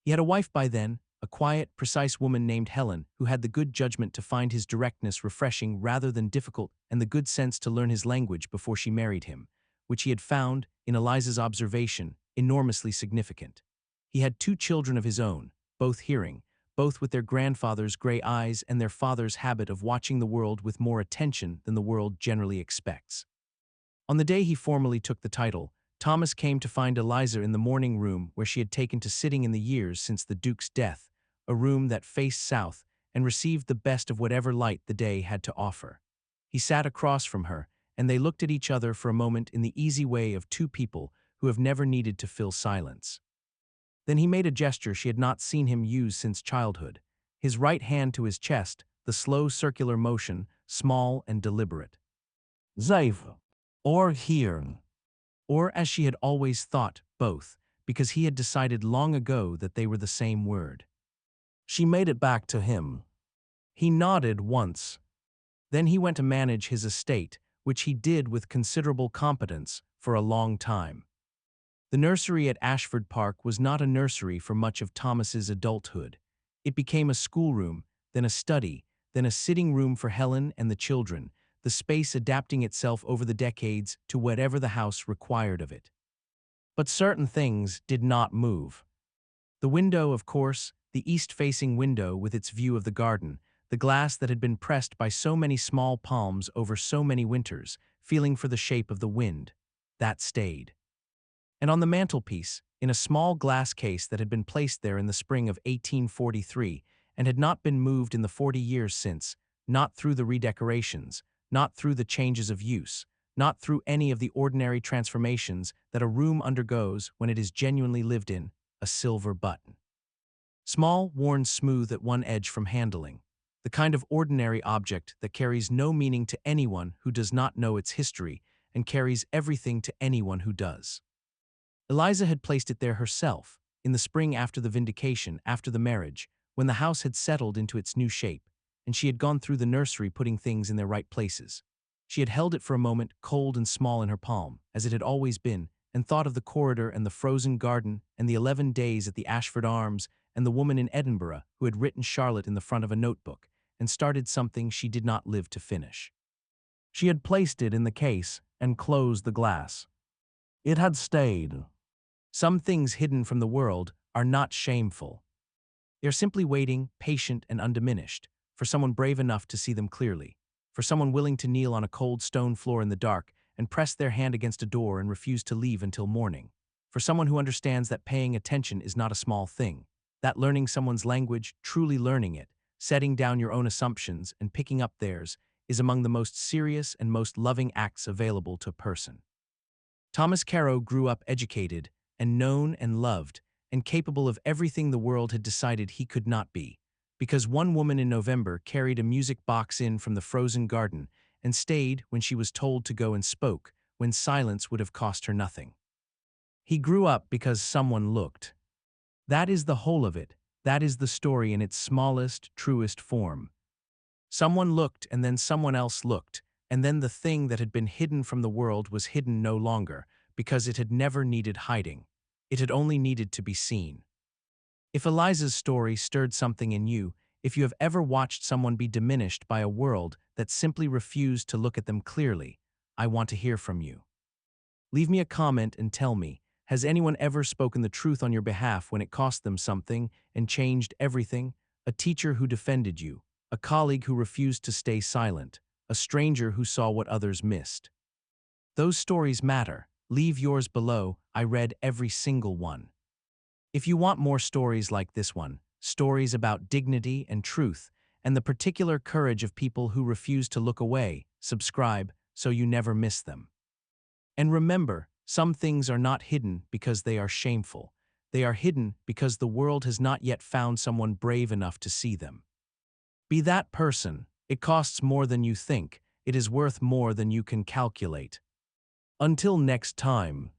He had a wife by then, a quiet, precise woman named Helen, who had the good judgment to find his directness refreshing rather than difficult and the good sense to learn his language before she married him, which he had found, in Eliza's observation, enormously significant. He had 2 children of his own, both hearing, both with their grandfather's gray eyes and their father's habit of watching the world with more attention than the world generally expects. On the day he formally took the title, Thomas came to find Eliza in the morning room where she had taken to sitting in the years since the Duke's death, a room that faced south and received the best of whatever light the day had to offer. He sat across from her, and they looked at each other for a moment in the easy way of two people who have never needed to fill silence. Then he made a gesture she had not seen him use since childhood, his right hand to his chest, the slow circular motion, small and deliberate. Zeife, or Heir. Or, as she had always thought, both, because he had decided long ago that they were the same word. She made it back to him. He nodded once. Then he went to manage his estate, which he did with considerable competence, for a long time. The nursery at Ashford Park was not a nursery for much of Thomas's adulthood. It became a schoolroom, then a study, then a sitting room for Helen and the children, the space adapting itself over the decades to whatever the house required of it. But certain things did not move. The window, of course, the east-facing window with its view of the garden, the glass that had been pressed by so many small palms over so many winters, feeling for the shape of the wind, that stayed. And on the mantelpiece, in a small glass case that had been placed there in the spring of 1843 and had not been moved in the 40 years since, not through the redecorations, not through the changes of use, not through any of the ordinary transformations that a room undergoes when it is genuinely lived in, a silver button. Small, worn smooth at one edge from handling, the kind of ordinary object that carries no meaning to anyone who does not know its history and carries everything to anyone who does. Eliza had placed it there herself, in the spring after the vindication, after the marriage, when the house had settled into its new shape, and she had gone through the nursery putting things in their right places. She had held it for a moment, cold and small in her palm, as it had always been, and thought of the corridor and the frozen garden and the 11 days at the Ashford Arms and the woman in Edinburgh who had written Charlotte in the front of a notebook and started something she did not live to finish. She had placed it in the case and closed the glass. It had stayed. Some things hidden from the world are not shameful. They are simply waiting, patient and undiminished, for someone brave enough to see them clearly, for someone willing to kneel on a cold stone floor in the dark and press their hand against a door and refuse to leave until morning, for someone who understands that paying attention is not a small thing, that learning someone's language, truly learning it, setting down your own assumptions and picking up theirs, is among the most serious and most loving acts available to a person. Thomas Caro grew up educated and known and loved and capable of everything the world had decided he could not be, because one woman in November carried a music box in from the frozen garden and stayed when she was told to go and spoke, when silence would have cost her nothing. He grew up because someone looked. That is the whole of it. That is the story in its smallest, truest form. Someone looked, and then someone else looked, and then the thing that had been hidden from the world was hidden no longer, because it had never needed hiding. It had only needed to be seen. If Eliza's story stirred something in you, if you have ever watched someone be diminished by a world that simply refused to look at them clearly, I want to hear from you. Leave me a comment and tell me, has anyone ever spoken the truth on your behalf when it cost them something and changed everything? A teacher who defended you, a colleague who refused to stay silent, a stranger who saw what others missed. Those stories matter. Leave yours below. I read every single one. If you want more stories like this one, stories about dignity and truth, and the particular courage of people who refuse to look away, subscribe so you never miss them. And remember, some things are not hidden because they are shameful. They are hidden because the world has not yet found someone brave enough to see them. Be that person. It costs more than you think. It is worth more than you can calculate. Until next time.